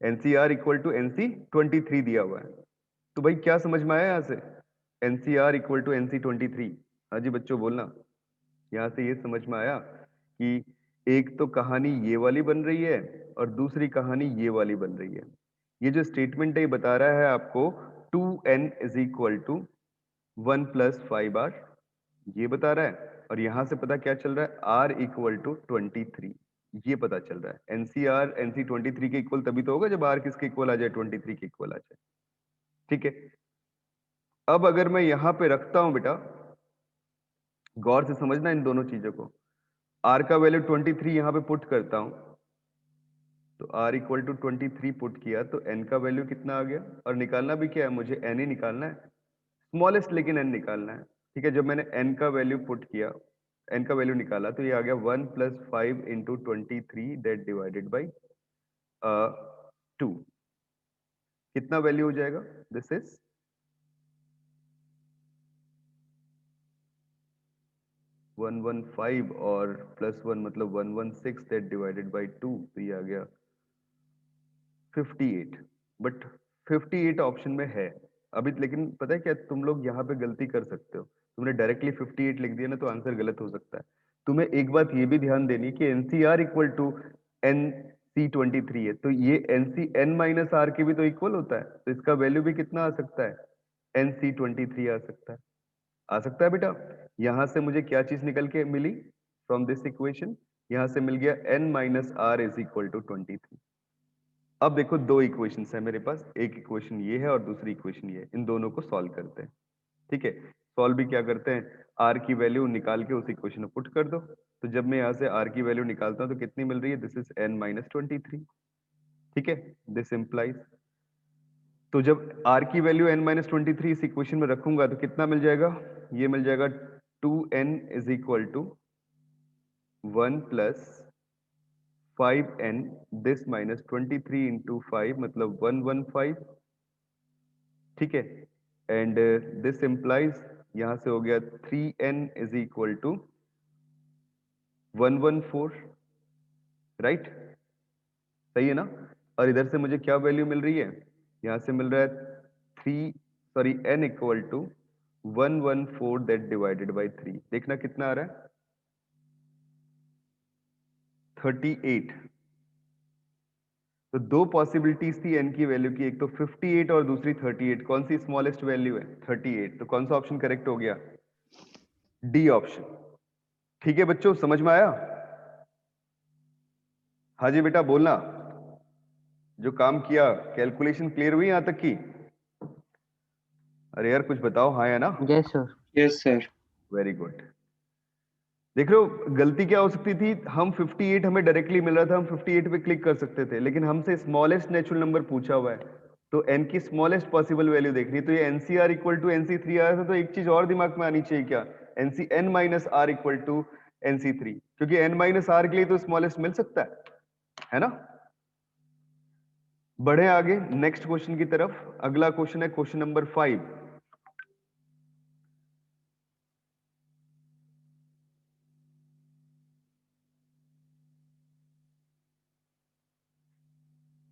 NCR इक्वल टू NC23 दिया हुआ है, तो भाई क्या समझ में आया यहाँ से, NCR इक्वल टू NC23। हाँ जी बच्चों बोलना, यहाँ से ये समझ में आया कि एक तो कहानी ये वाली बन रही है और दूसरी कहानी ये वाली बन रही है। ये जो स्टेटमेंट है ये बता रहा है आपको 2n is equal to 1 plus 5r, ये बता रहा है। और यहां से पता क्या चल रहा है, r इक्वल टू 23, ये पता चल रहा है। NCR NC23 के इक्वल तभी तो होगा जब r किसके इक्वल आ जाए, 23 के इक्वल आ जाए, ठीक है। अब अगर मैं यहां पे रखता हूं बेटा, गौर से समझना इन दोनों चीजों को, r का वैल्यू 23 यहां पे पुट करता हूं, तो r इक्वल टू 23 पुट किया तो n का वैल्यू कितना आ गया, और निकालना भी क्या है, मुझे n ही निकालना है, स्मॉलेस्ट लेकिन n निकालना है, ठीक है। जब मैंने n का वैल्यू पुट किया, n का वैल्यू निकाला, तो ये आ गया 1 plus 5 into 23 that divided by 2, कितना वैल्यू हो जाएगा, दिस इज 115 और प्लस 1 मतलब 116 दैट डिवाइडेड बाई 2, तो ये आ गया 58। बट 58 ऑप्शन में है अभी, लेकिन पता है क्या, तुम लोग यहाँ पे गलती कर सकते हो, तुमने डायरेक्टली 58 लिख दिया ना, तो आंसर गलत हो सकता है। तुम्हें एक बात ये भी ध्यान देनी कि NCR इक्वल टू NC23 है, तो ये NCN माइनस आर के भी तो इक्वल होता है, तो इसका वैल्यू भी कितना आ सकता है, NC23 आ सकता है, आ सकता है बेटा। यहां से मुझे क्या चीज निकल के मिली फ्रॉम दिस इक्वेशन, यहां से मिल गया n minus r is equal to 23। अब देखो दो इक्वेशंस है मेरे पास, एक इक्वेशन ये है और दूसरी इक्वेशन ये है, इन दोनों को सॉल्व करते हैं, ठीक है। सॉल्व भी क्या करते हैं, r की वैल्यू निकाल के उस इक्वेशन में पुट कर दो। तो जब मैं यहाँ से r की वैल्यू निकालता हूँ तो कितनी मिल रही है, दिस इज n माइनस 23, ठीक है। दिस इम्प्लाइज, तो जब r की वैल्यू n माइनस 23 इस इक्वेशन में रखूंगा तो कितना मिल जाएगा, ये मिल जाएगा 2n is equal to 1 plus 5n, this minus 23 into 5 मतलब 115, ठीक है। एंड दिस इम्प्लाइज, यहां से हो गया 3n is equal to 114, right, सही है ना। और इधर से मुझे क्या वैल्यू मिल रही है, यहां से मिल रहा है n equal to 114 that divided by 3। देखना कितना आ रहा है, 38। तो दो पॉसिबिलिटीज थी n की वैल्यू की, एक तो 58 और दूसरी 38। कौन सी स्मॉलेस्ट वैल्यू है, 38। तो कौन सा ऑप्शन करेक्ट हो गया, डी ऑप्शन। ठीक है बच्चों, समझ में आया। हाँ जी बेटा बोलना, जो काम किया कैलकुलेशन क्लियर हुई यहां तक की। अरे यार कुछ बताओ, हाँ या ना। Yes sir. Yes sir. Very good. देख रहे हो गलती क्या हो सकती थी, हम 58 हमें डायरेक्टली मिल रहा था, हम 58 पे क्लिक कर सकते थे, लेकिन हमसे स्मॉलेस्ट नेचुरल नंबर पूछा हुआ है, तो n की स्मॉलेस्ट पॉसिबल वैल्यू देखनी। तो ये NCR इक्वल टू NC3 आया था, तो एक चीज और दिमाग में आनी चाहिए, क्या, n minus r equal to NC3, क्योंकि n माइनस आर के लिए तो स्मॉलेस्ट मिल सकता है ना। बढ़े आगे नेक्स्ट क्वेश्चन की तरफ। अगला क्वेश्चन है क्वेश्चन नंबर 5।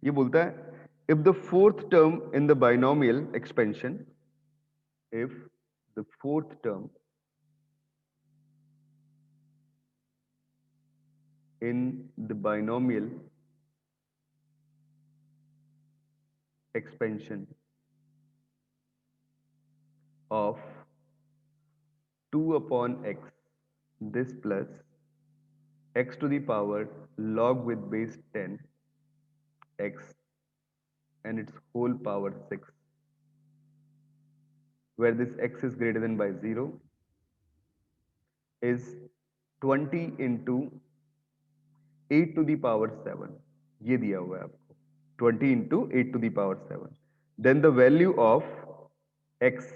ये बोलता है if the fourth term in the binomial expansion, if the fourth term in the binomial expansion of 2 upon x, this plus x to the power log with base 10 x and its whole power 6, where this x is greater than by 0, is 20 into 8 to the power 7। ये दिया हुआ है आपको, 20 into 8 to the power 7। Then the value of x,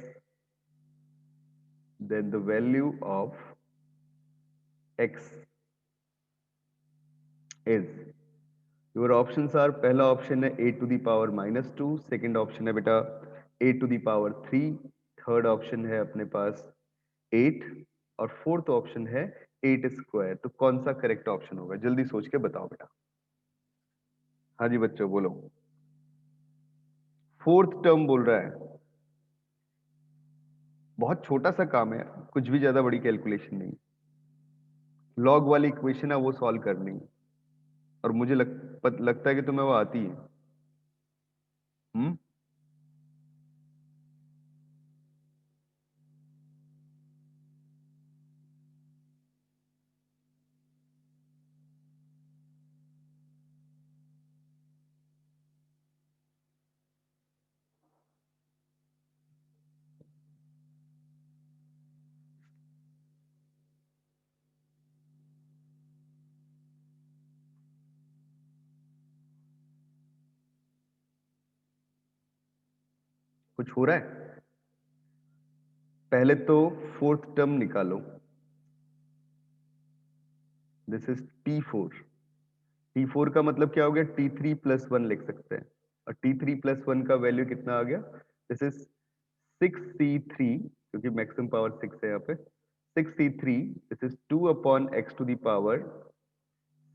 then the value of x is, your options are, पहला option है 8 to the power -2, second option है बेटा 8 to the power 3, third option है अपने पास 8 और फोर्थ ऑप्शन है 8 square. तो कौन सा करेक्ट ऑप्शन होगा, जल्दी सोच के बताओ बेटा। हाँ जी बच्चों बोलो। फोर्थ टर्म बोल रहा है, बहुत छोटा सा काम है, कुछ भी ज्यादा बड़ी कैलकुलेशन नहीं, लॉग वाली इक्वेशन है वो सॉल्व करनी है। और मुझे लगता है कि तुम्हें वो आती है। हम्म, कुछ हो रहा है। पहले तो फोर्थ टर्म निकालो, दिस इज T4। T4 का मतलब क्या हो गया, T3 प्लस 1 लिख सकते हैं, और T3 प्लस 1 का वैल्यू कितना आ गया, दिस इज 6C3, क्योंकि मैक्सिमम पावर 6 है यहाँ पे, 6C3, this is 2 upon x to the power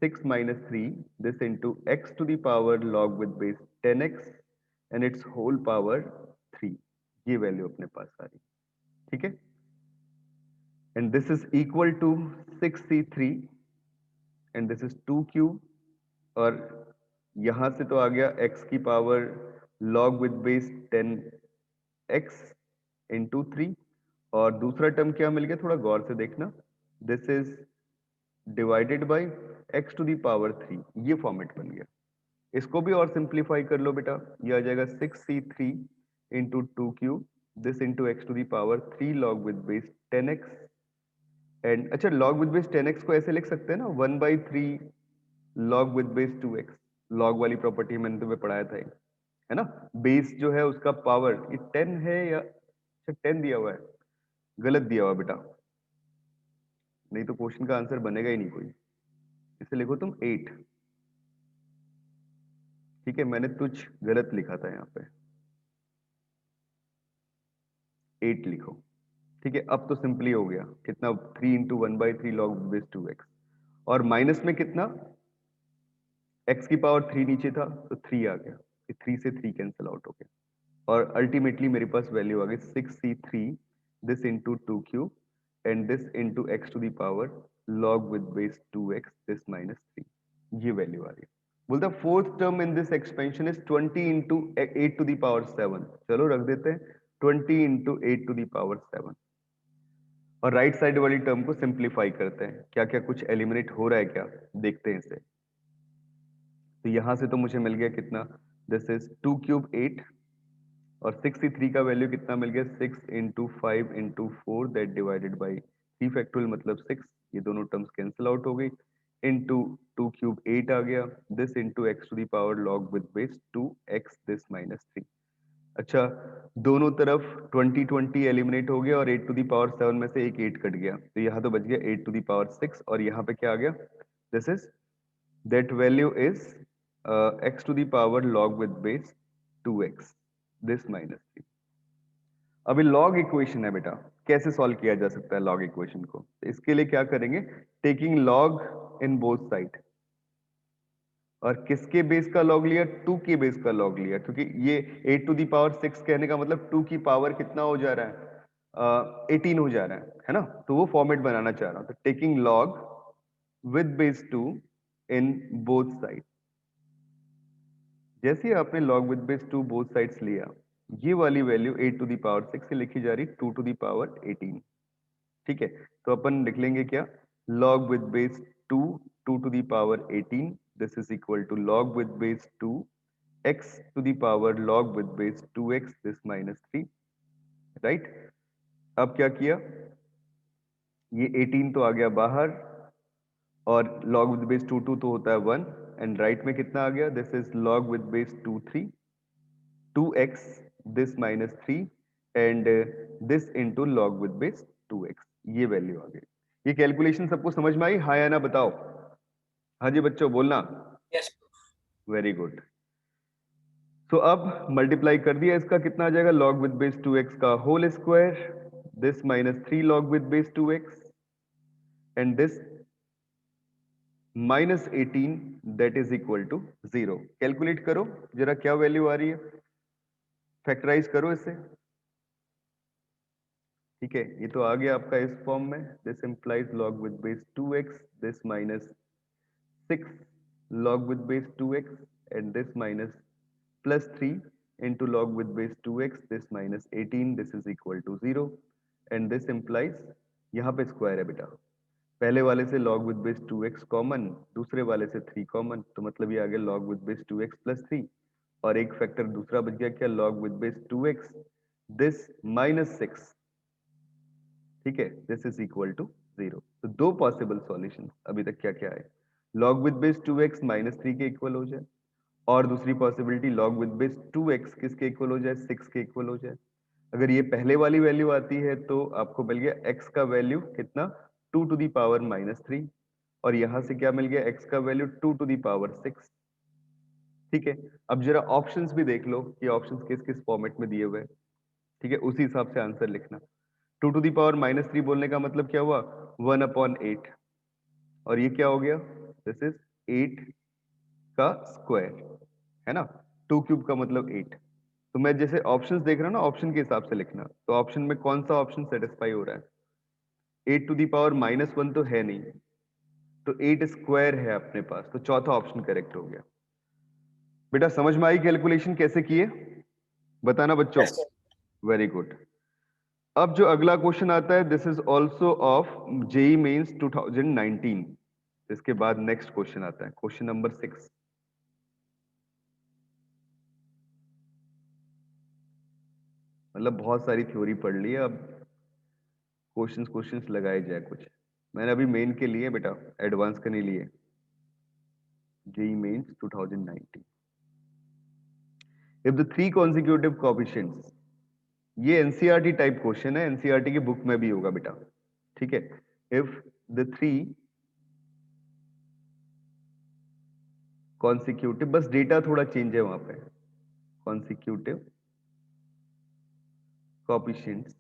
6 minus 3, this into x to the power log with base 10x and its whole power 3। ये value अपने पास आ रही, ठीक है। And this is equal to 6C3 and this is 2Q, और यहां से तो आ गया x की पावर log with base 10x into 3, और दूसरा टर्म क्या मिल गया, थोड़ा गौर से देखना, this is divided by x to the power 3। ये फॉर्मेट बन गया। इसको भी और सिंप्लीफाई कर लो बेटा, ये आ जाएगा 6C3 into 2Q, this into x to the power 3 log with base 10x। And अच्छा, लॉग विद बेस 10x को ऐसे लिख सकते हैं ना, 1/3 log with base 2x। Log वाली प्रॉपर्टी मैंने तुम्हें पढ़ाया था, है ना। बेस जो है उसका पावर, ये 10 है या, अच्छा 10 दिया हुआ है, गलत दिया हुआ बेटा, नहीं तो क्वेश्चन का आंसर बनेगा ही नहीं कोई। इसे लिखो तुम 8, ठीक है, मैंने कुछ गलत लिखा था यहाँ पे, 8 लिखो, ठीक है। अब तो सिंपली हो गया, कितना, 3 इंटू 1/3 लॉग बेस 2x, और माइनस में कितना, x की पावर 3 नीचे था तो 3 आ गया, 3 से 3 कैंसिल आउट हो गया और अल्टीमेटली मेरे पास वैल्यू आ गई 6c3 this into 2 cube and this into x to the power log with base 2x this minus 3, ये वैल्यू आ रही है। बोलता fourth term in this expansion is 20 into 8 to the power 7, चलो रख देते हैं 20 इंटू 8 टू द पावर 7 और राइट साइड वाली टर्म को सिंप्लीफाई करते हैं, क्या क्या कुछ एलिमिनेट हो रहा है क्या देखते हैं इसे। तो यहां से तो मुझे मिल गया कितना, दिस इज 2 क्यूब 8 और 63 का वैल्यू कितना मिल गया 6 into 5 into 4 that divided by 3 factorial मतलब 6, ये दोनों टर्म्स कैंसिल आउट हो गई इंटू 2 क्यूब 8 आ गया this into x to the power log with base 2x this minus 3। अच्छा दोनों तरफ 20 20 एलिमिनेट हो गया और 8 टू द पावर 7 में से एक 8 कट गया तो यहाँ तो बच गया 8 टू द पावर 6 और यहाँ पे क्या आ गया, this is that value is x to the power log with base 2x this minus 3। अभी लॉग इक्वेशन है बेटा, कैसे सॉल्व किया जा सकता है लॉग इक्वेशन को, तो इसके लिए क्या करेंगे, taking log in both side और किसके बेस का लॉग लिया, 2 के बेस का लॉग लिया क्योंकि ये 8 टू दी पावर 6 कहने का मतलब 2 की पावर कितना हो जा रहा है 18 हो जा रहा है ना, तो वो फॉर्मेट बनाना चाह रहा हूं, तो taking log with base 2 in both side. जैसे ही आपने log with base 2 both sides लिया, ये वाली वैल्यू 8 टू दी पावर 6 से लिखी जा रही 2 टू दी पावर 18, ठीक है, तो अपन लिख लेंगे क्या, log with base 2 2 to the power 18 this is equal to log with base 2 x to the power log with base 2x this minus 3, right. अब क्या किया, ये 18 तो आ गया बाहर और log with base 2 2 तो होता है 1 एंड राइट में कितना आ गया, this is log with base 2 3 2x this minus 3 and this into log with base 2x, ये वैल्यू आ गई। ये कैलकुलेशन सबको समझ में आई, हाँ या ना बताओ, हाँ जी बच्चों बोलना, यस वेरी गुड। तो अब मल्टीप्लाई कर दिया, इसका कितना आ जाएगा, log with base 2x का whole square this minus 3 log with base 2x and this minus 18 that is equal to 0। Calculate करो जरा क्या वैल्यू आ रही है, फैक्टराइज करो इसे, ठीक है, ये तो आ गया आपका इस फॉर्म में, this implies log with base 2x this minus 6 log with base 2x and this minus plus 3 into log with base 2x this minus 18 this is equal to 0 and this implies यहाँ पे square है बेटा, पहले वाले से log with base 2x common, दूसरे वाले से 3 कॉमन, तो मतलब ये आ गया log with base 2x plus 3 और एक फैक्टर दूसरा बच गया क्या, log with base 2x this minus 6, ठीक है, दिस इज इक्वल टू 0। तो दो पॉसिबल सॉल्यूशन अभी तक क्या क्या है, log with base 2x minus 3 के इक्वल हो जाए और दूसरी possibility log with base 2x किसके इक्वल हो जाए, 6 के इक्वल हो जाए। अगर ये पहले वाली वैल्यू आती है तो आपको मिल गया x का वैल्यू कितना 2 टू दी पावर माइनस 3 और यहां से क्या मिल गया x का वैल्यू 2 टू दी पावर 6, ठीक है। अब जरा ऑप्शंस भी देख लो कि ऑप्शंस किस किस फॉर्मेट में दिए हुए हैं, ठीक है, उसी हिसाब से आंसर लिखना। 2 टू दी पावर माइनस 3 बोलने का मतलब क्या हुआ, 1/8 और ये क्या हो गया, दिस इज 8 का स्क्वायर, है ना, 2 क्यूब का मतलब 8। तो मैं जैसे ऑप्शंस देख रहा हूं ना, ऑप्शन के हिसाब से लिखना, तो ऑप्शन में कौन सा ऑप्शन सेटिस्फाई हो रहा है, 8 टू दी पावर माइनस 1 तो है नहीं, तो 8 स्क्वायर है अपने पास, तो चौथा ऑप्शन करेक्ट हो गया। बेटा समझ में आई कैलकुलेशन कैसे किए, बताना बच्चों, यस वेरी गुड। अब जो अगला क्वेश्चन आता है this is also of JEE Mains 2019, इसके बाद नेक्स्ट क्वेश्चन आता है क्वेश्चन नंबर 6। मतलब बहुत सारी थ्योरी पढ़ ली है, अब क्वेश्चंस लगाए जाए कुछ, मैंने अभी मेन के लिए बेटा, एडवांस के नहीं लिए, JEE Mains 2019। If the three consecutive coefficients, ये एनसीईआरटी टाइप क्वेश्चन है, एनसीईआरटी की बुक में भी होगा बेटा, ठीक है। इफ द थ्री कॉन्सिक्यूटिव, बस डेटा थोड़ा चेंज है वहां पे, consecutive coefficients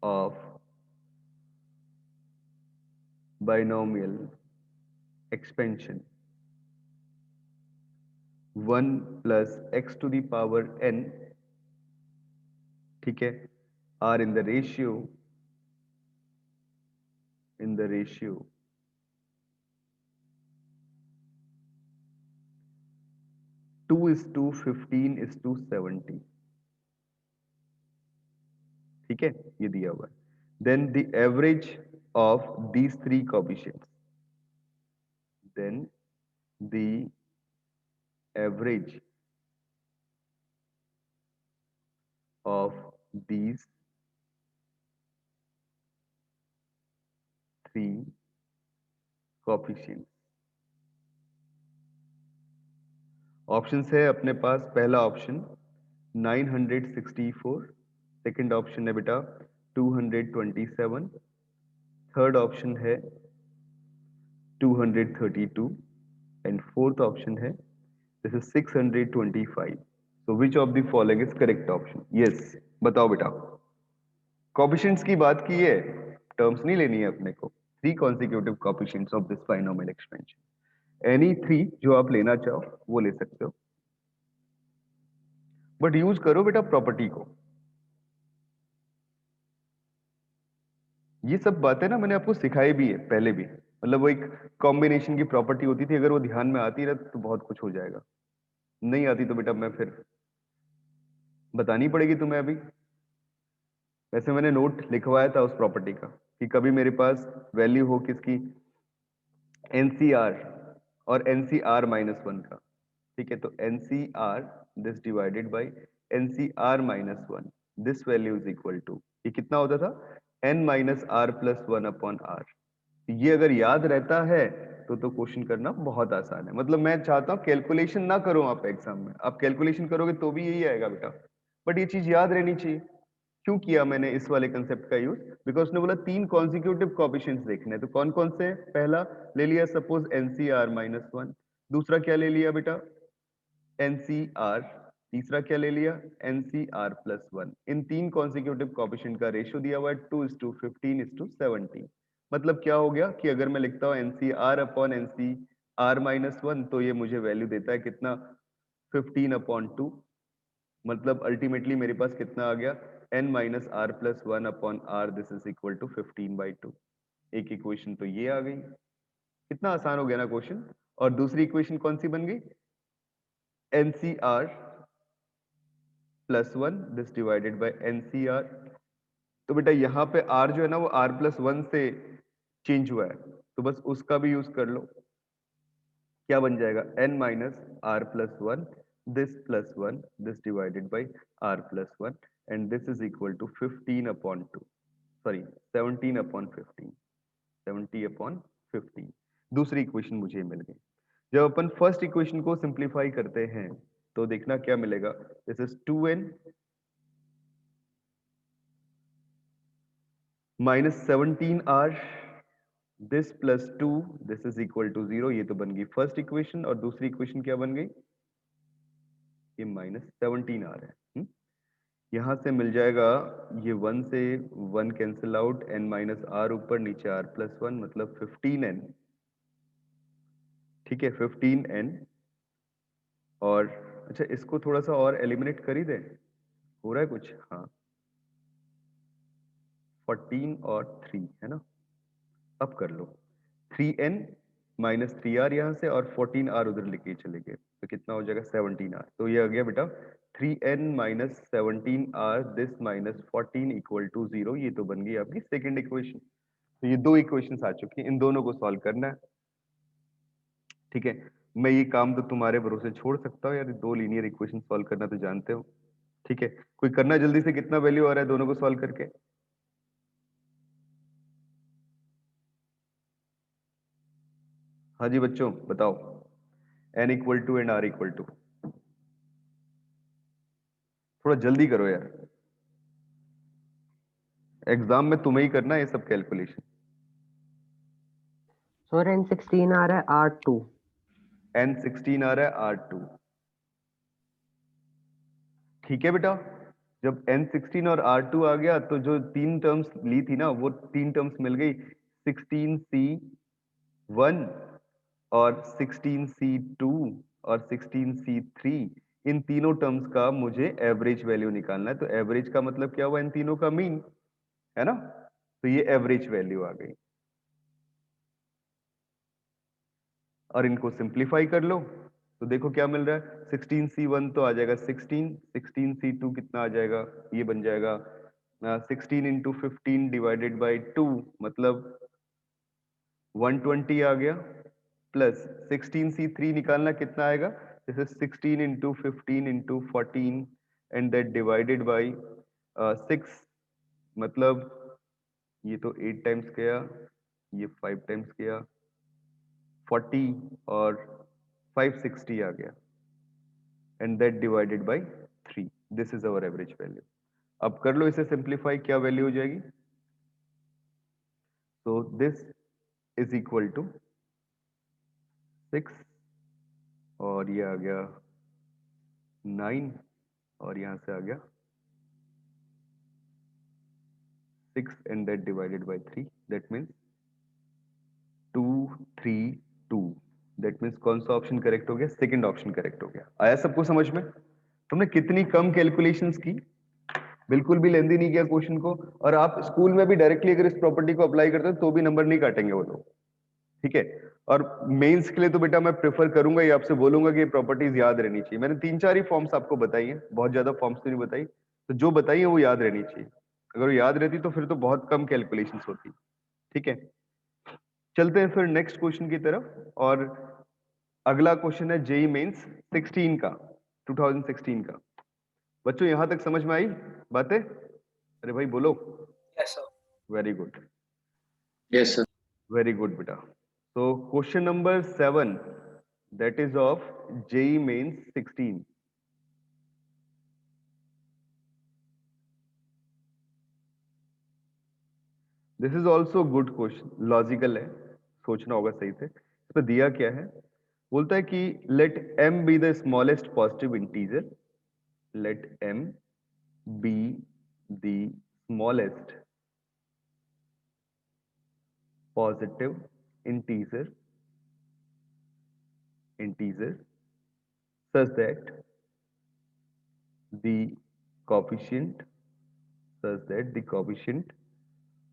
of binomial expansion 1 plus x to the power n, ठीक है, आर इन द रेशियो 2:15:70, ठीक है, ये दिया हुआ है। Then the average of these three coefficients, then the average of these three coefficients. Options है अपने पास, पहला ऑप्शन 964, सेकंड ऑप्शन है बेटा 227, थर्ड ऑप्शन है 232 एंड फोर्थ ऑप्शन है this is 625। So which of the following is correct option? Yes, बताओ बेटा। Coefficients की बात की है, टर्म्स नहीं लेनी है अपने को। Three consecutive coefficients of this binomial expansion, any three जो आप लेना चाहो वो ले सकते हो, बट यूज करो बेटा प्रॉपर्टी को। ये सब बातें ना मैंने आपको सिखाई भी है पहले भी, मतलब वो एक कॉम्बिनेशन की प्रॉपर्टी होती थी, अगर वो ध्यान में आती रहे तो बहुत कुछ हो जाएगा, नहीं आती तो बेटा मैं फिर बतानी पड़ेगी तुम्हें अभी। वैसे मैंने नोट लिखवाया था उस प्रॉपर्टी का कि कभी मेरे पास वैल्यू हो किसकी, एनसीआर और एनसीआर -1 का, ठीक है, तो nCr this divided by nCr -1, this value is equal to, ये कितना होता था, n-r+1/r। ये अगर याद रहता है तो क्वेश्चन करना बहुत आसान है। मतलब मैं चाहता हूं कैलकुलेशन ना करो आप एग्जाम में, आप कैलकुलेशन करोगे तो भी यही आएगा बेटा, बट ये चीज याद रहनी चाहिए। क्यों किया मैंने इस वाले कंसेप्ट का यूज, बिकॉज उसने बोला तीन कॉन्सिक्यूटिव कोएफिशिएंट्स देखने हैं, तो कौन कौन से हैं? पहला ले लिया सपोज NCR-1, दूसरा क्या ले लिया बेटा NCR, तीसरा क्या ले लिया NCR+1। इन तीन कॉन्सिक्यूटिव कोएफिशिएंट का रेशियो दिया हुआ है 2:15:70। मतलब क्या हो गया कि अगर मैं लिखता हूं NCR/NCR-1 तो ये मुझे वैल्यू देता है कितना, 15/2। मतलब अल्टीमेटली मेरे पास कितना आ गया, n-r+1/r, this is equal to 15/2। एक इक्वेशन तो ये आ गई, कितना आसान हो गया ना क्वेश्चन। और दूसरी इक्वेशन कौन सी बन गई, NCR+1 this divided bye NCR। तो बेटा यहाँ पे r जो है ना वो r+1 से चेंज हुआ है, तो बस उसका भी यूज कर लो। क्या बन जाएगा, n-r+1 this+1 this divided by r+1 and this is equal to 15/2, sorry 17/15, 70/15। दूसरी इक्वेशन मुझे मिल गई। जब अपन फर्स्ट इक्वेशन को सिंप्लीफाई करते हैं तो देखना क्या मिलेगा, this is 2n -17r this plus 2 this is equal to 0। ये तो बन गई फर्स्ट इक्वेशन, और दूसरी इक्वेशन क्या बन गई, ये -17r है। यहां से मिल जाएगा, ये 1 से 1 कैंसिल आउट, n-r ऊपर नीचे r+1 मतलब 15n, ठीक है 15n। और अच्छा इसको थोड़ा सा और एलिमिनेट कर ही दे, हो रहा है कुछ, हाँ 14 और 3 है ना, अब कर लो 3n -3r यहाँ से और 14r उधर लेके चले गए तो कितना हो जाएगा 17r। तो ये आ गया बेटा 3n -17r this -14 equal to 0। ये तो बन गई आपकी सेकंड इक्वेशन। तो ये दो इक्वेशंस आ चुकी हैं, इन दोनों को सॉल्व करना है, ठीक है। मैं ये काम तो तुम्हारे भरोसे छोड़ सकता हूँ यार, दो लीनियर इक्वेशन सॉल्व करना तो जानते हो, ठीक है। कोई करना जल्दी से, कितना वैल्यू आ रहा है दोनों को सॉल्व करके, हाँ जी बच्चों बताओ, n equal to and r equal to, थोड़ा जल्दी करो यार, एग्जाम में तुम्हें ही करना है ये सब कैलकुलेशन। सर n16 आ रहा है R2, n16 आ रहा है R2, ठीक है बेटा। जब n16 और R2 आ गया तो जो तीन टर्म्स ली थी ना वो तीन टर्म्स मिल गई, 16C1 और 16C2 और 16C3, इन तीनों टर्म्स का मुझे एवरेज वैल्यू निकालना है। तो एवरेज का मतलब क्या हुआ, इन तीनों का मीन, है ना। तो ये एवरेज वैल्यू आ गई, और इनको सिंप्लीफाई कर लो तो देखो क्या मिल रहा है। 16C1 तो आ जाएगा 16, 16C2 कितना आ जाएगा, ये बन जाएगा 16 इंटू 15 डिवाइडेड बाई 2, मतलब 120 आ गया, प्लस 16C3 निकालना कितना आएगा, जैसे 16 into 15 into 14 and that divided by 6, मतलब ये तो 8 टाइम्स गया, ये 5 टाइम्स गया, 40 और 560 आ गया, and that divided by 3, this is our average value. अब कर लो इसे सिंप्लीफाई, क्या वैल्यू हो जाएगी, so this is equal to 6 और ये आ गया 9 और यहां से आ गया 6 and that divided by 3, that means 2 3 2, that means कौन सा ऑप्शन करेक्ट हो गया, सेकंड ऑप्शन करेक्ट हो गया। आया सबको समझ में, तुमने कितनी कम कैलकुलेशंस की, बिल्कुल भी लेंदी नहीं किया क्वेश्चन को। और आप स्कूल में भी डायरेक्टली अगर इस प्रॉपर्टी को अप्लाई करते हो तो भी नंबर नहीं काटेंगे वो लोग, ठीक है। और मेंस के लिए तो बेटा मैं प्रेफर करूंगा, ये आपसे बोलूंगा कि ये प्रॉपर्टीज याद रहनी चाहिए। मैंने 3-4 ही फॉर्म्स आपको बताई हैं, बहुत ज्यादा फॉर्म्स तो नहीं बताई, तो जो बताई है वो याद रहनी चाहिए। अगर वो याद रहती तो फिर तो बहुत कम कैलकुलेशंस होती, ठीक है। चलते हैं फिर नेक्स्ट क्वेश्चन की तरफ, और अगला क्वेश्चन है जेई मेंस 16 का, 2016 का। बच्चों यहां तक समझ में आई बातें, अरे भाई बोलो। Yes, sir. Very good, Yes, sir. Very good बेटा। So question number 7, that is of JEE Mains 16. This is also good question, logical है, सोचना होगा सही से। इस पर दिया क्या है, बोलता है कि let m be the smallest positive integer, let m be the smallest positive integer such that the coefficient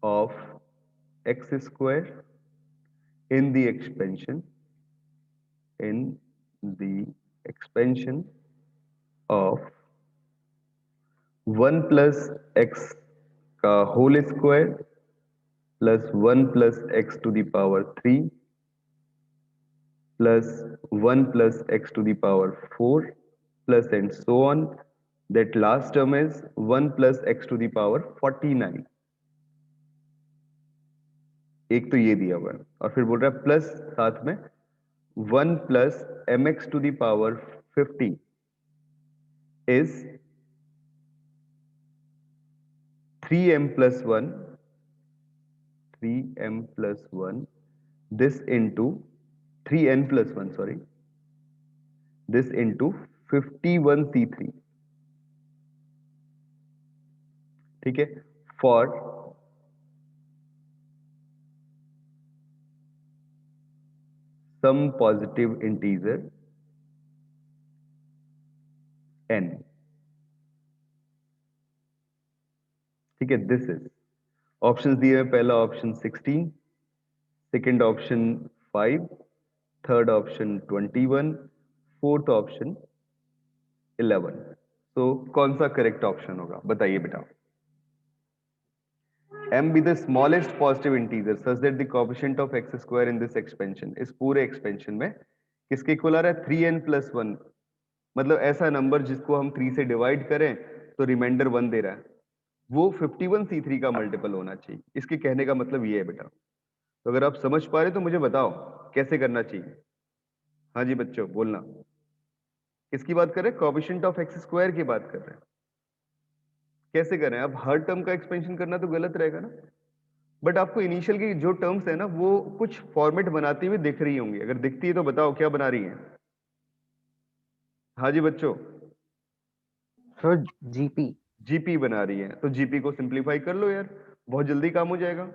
of x square in the expansion of 1 plus x का whole square plus 1 plus x to the power 3 plus 1 plus x to the power 4 plus and so on, that last term is 1 plus x to the power 49। एक तो ये दिया हुआ है, और फिर बोल रहा है प्लस साथ में 1 plus mx to the power 50 is 3m plus 1 this into 3n plus 1, sorry, this into 51c3, ठीक है, for some positive integer n, ठीक है। दिस इज ऑप्शंस दिए हैं, पहला option 16, second option 5, third option 21, fourth option 11। तो कौन सा करेक्ट ऑप्शन होगा बताइए बेटा। m be the smallest positive integer such that the coefficient of x square in this expansion, इस पूरे एक्सपेंशन में किसके इक्वल आ रहा है, 3n plus 1, मतलब ऐसा नंबर जिसको हम 3 से डिवाइड करें तो रिमाइंडर 1 दे रहा है, वो 51c3 का मल्टीपल होना चाहिए। इसके कहने का मतलब ये है बेटा। तो अगर आप समझ पा रहे तो मुझे बताओ कैसे करना चाहिए। हाँ जी बच्चों बोलना, किसकी बात कर रहे हैं, कोएफिशिएंट ऑफ एक्स स्क्वायर की बात कर रहे हैं। कैसे करें, अब हर टर्म का एक्सपेंशन करना तो गलत रहेगा ना, बट आपको इनिशियल की जो टर्म्स है ना वो कुछ फॉर्मेट बनाती हुई दिख रही होंगी, अगर दिखती है तो बताओ क्या बना रही है। हाँ जी बच्चों, सर जीपी जीपी बना रही है, तो जीपी को सिंप्लीफाई कर लो यार, बहुत जल्दी काम हो जाएगा।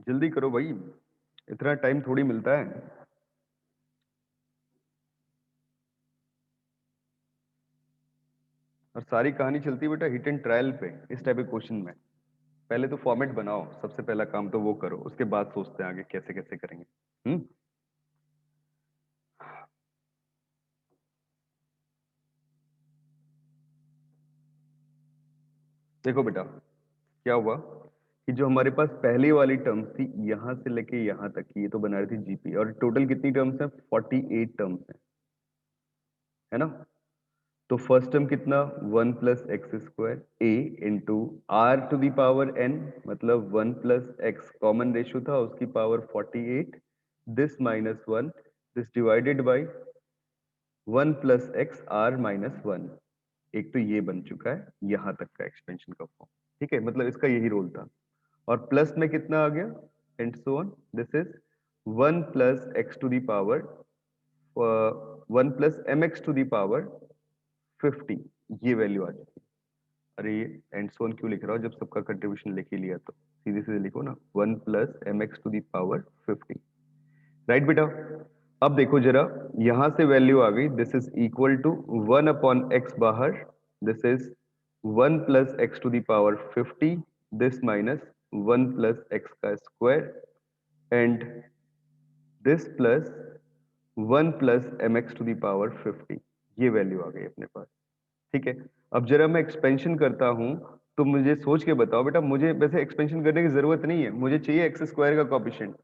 जल्दी करो भाई, इतना टाइम थोड़ी मिलता है। और सारी कहानी चलती है बेटा हिट एंड ट्रायल पे इस टाइप के क्वेश्चन में। पहले तो फॉर्मेट बनाओ, सबसे पहला काम तो वो करो, उसके बाद सोचते हैं आगे कैसे कैसे करेंगे। देखो बेटा क्या हुआ कि जो हमारे पास पहली वाली टर्म्स थी यहां से लेके यहां तक की, ये तो बना रही थी जीपी, और टोटल कितनी टर्म्स है? 48 टर्म्स है ना। तो फर्स्ट टर्म कितना? 1 plus x square a into r to the power n, मतलब 1 प्लस एक्स कॉमन रेशियो था उसकी power 48, this minus 1, this divided by 1 plus x r minus 1। एक तो ये बन चुका है यहां तक का एक्सपेंशन का फॉर्म, ठीक है, मतलब इसका यही रोल था। और प्लस में कितना आ गया? And so on, this is 1 plus x to the power 1 plus m x to the power 50, ये वैल्यू आ चुकी है। अरे ये एंड सो ऑन क्यों लिख रहा हूं, जब सबका कंट्रीब्यूशन लिख ही लिया तो सीधे सीधे लिखो ना, 1 plus m x to the power 50, right बेटा। अब देखो जरा, यहां से वैल्यू आ गई, this is equal to 1 upon x बाहर, this is 1 plus x to the power 50, this minus 1 plus x का square and this plus 1 plus m x to the power 50, ये वैल्यू आ गई अपने पास, ठीक है। अब जरा मैं एक्सपेंशन करता हूं तो मुझे सोच के बताओ बेटा, मुझे वैसे एक्सपेंशन करने की जरूरत नहीं है, मुझे चाहिए एक्स स्क्वायर का कोएफिशिएंट।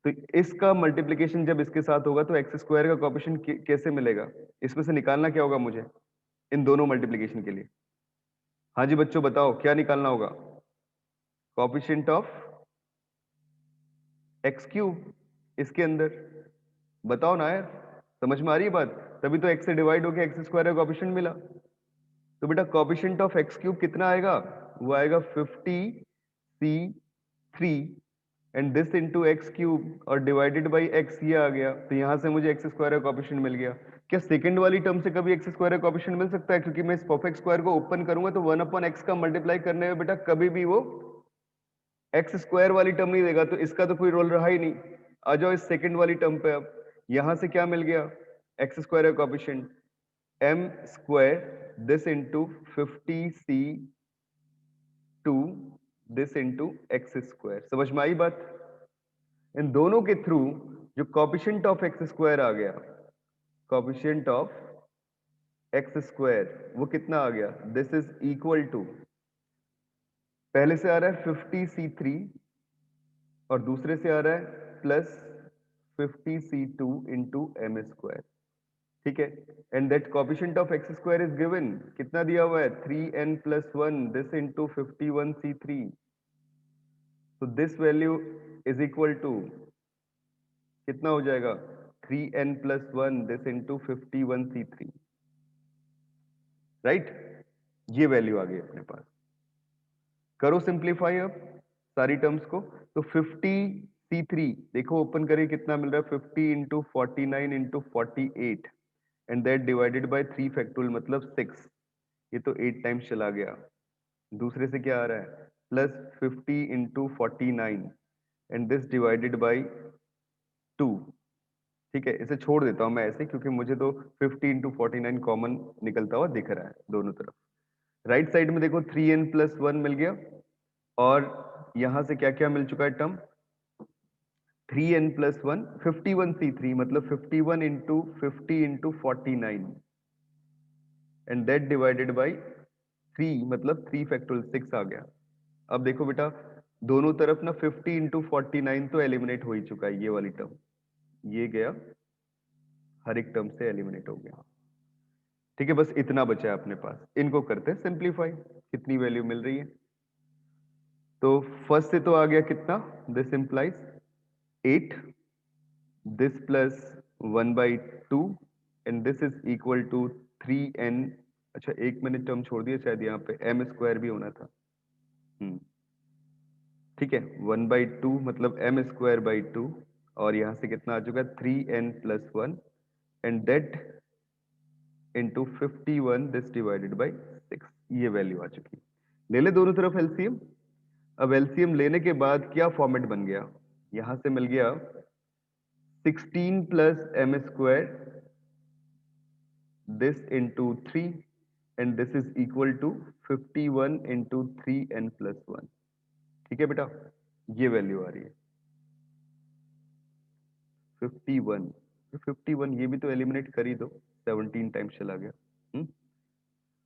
तो इसका मल्टीप्लिकेशन जब इसके साथ होगा तो एक्स स्क्वायर का कोएफिशिएंट कैसे मिलेगा? इसमें से निकालना क्या होगा मुझे इन दोनों मल्टीप्लिकेशन के लिए? हाँ जी बच्चों बताओ क्या निकालना होगा? कोएफिशिएंट ऑफ एक्स क्यूब इसके अंदर, बताओ ना यार, समझ में आ रही है बात? तभी तो एक्स से डिवाइड होकर एक्स स्क्वायर का कोएफिशिएंट मिला। तो बेटा कोएफिशिएंट ऑफ एक्स क्यूब कितना आएगा? वो आएगा 50c3 and this into x cube और डिवाइडेड बाई एक्स, ये आ गया। तो यहां से मुझे एक्स स्क्वायर का कोएफिशिएंट मिल गया। क्या सेकंड वाली टर्म से कभी एक्स स्क्वायर का कोएफिशिएंट मिल सकता है? क्योंकि मैं इस परफेक्ट स्क्वायर को ओपन करूंगा तो 1 अपॉन एक्स का मल्टीप्लाई करने में बेटा कभी भी वो एक्स स्क्वायर वाली टर्म नहीं देगा, तो इसका तो कोई रोल रहा ही नहीं। आ जाओ इस सेकंड वाली टर्म पे। अब यहां से क्या मिल गया? एक्स स्क्वायर का coefficient m square this into 50c2 this into x square। समझ में आई बात? इन दोनों के थ्रू जो कोएफिशिएंट ऑफ एक्स स्क्वायर आ गया, कोएफिशिएंट ऑफ एक्स स्क्वायर वो कितना आ गया? दिस इज इक्वल टू, पहले से आ रहा है 50c3 और दूसरे से आ रहा है plus 50c2 into M square, ठीक है। And that coefficient of x square is given, कितना दिया हुआ है? 3n plus 1 this into 51c3। तो this value is equal to कितना हो जाएगा? 3n plus 1 this into 51c3, right. ये वैल्यू आ गई अपने पास। करो सिंप्लीफाई अब सारी टर्म्स को। तो 50c3 देखो ओपन करिए कितना मिल रहा है? 50 into 49 into 48 and that divided bye 3 factorial मतलब 6, ये तो 8 टाइम्स चला गया। दूसरे से क्या आ रहा है? Plus 50 into 49 and this divided by 2, ठीक है। इसे छोड़ देता हूं मैं ऐसे क्योंकि मुझे तो 50 इंटू 49 कॉमन निकलता हुआ दिख रहा है दोनों तरफ। राइट साइड में देखो 3n प्लस 1 मिल गया और यहां से क्या क्या मिल चुका है टर्म? 3n प्लस 1 51c3 मतलब 51 into 50 into 49 and that divided by 3 मतलब 3 फैक्टोरियल 6 आ गया। अब देखो बेटा दोनों तरफ ना 50 इंटू 49 तो एलिमिनेट हो ही चुका है, ये वाली टर्म, ये गया, हर एक टर्म से एलिमिनेट हो गया, ठीक है। बस इतना बचा है अपने पास, इनको करते हैं सिंप्लीफाई, कितनी वैल्यू मिल रही है। तो फर्स्ट से तो आ गया कितना? This implies 8, this plus 1/2 and this is equal to 3n। अच्छा एक मैंने टर्म छोड़ दिया शायद, यहाँ पे m स्क्वायर भी होना था, ठीक है। 1/2 मतलब m स्क्वायर बाई 2 और यहां से कितना आ चुका है? 3n plus 1 and that into 51 this divided by 6, ये वैल्यू आ चुकी है। ले ले दोनों तरफ एलसीएम। अब एलसीएम लेने के बाद क्या फॉर्मेट बन गया, यहां से मिल गया 16 plus m square this into 3 and this is equal to 51 into 3n plus 1। ठीक है बेटा, ये वैल्यू आ रही है 51। 51 ये भी तो एलिमिनेट कर ही दो, 17 टाइम्स चला गया।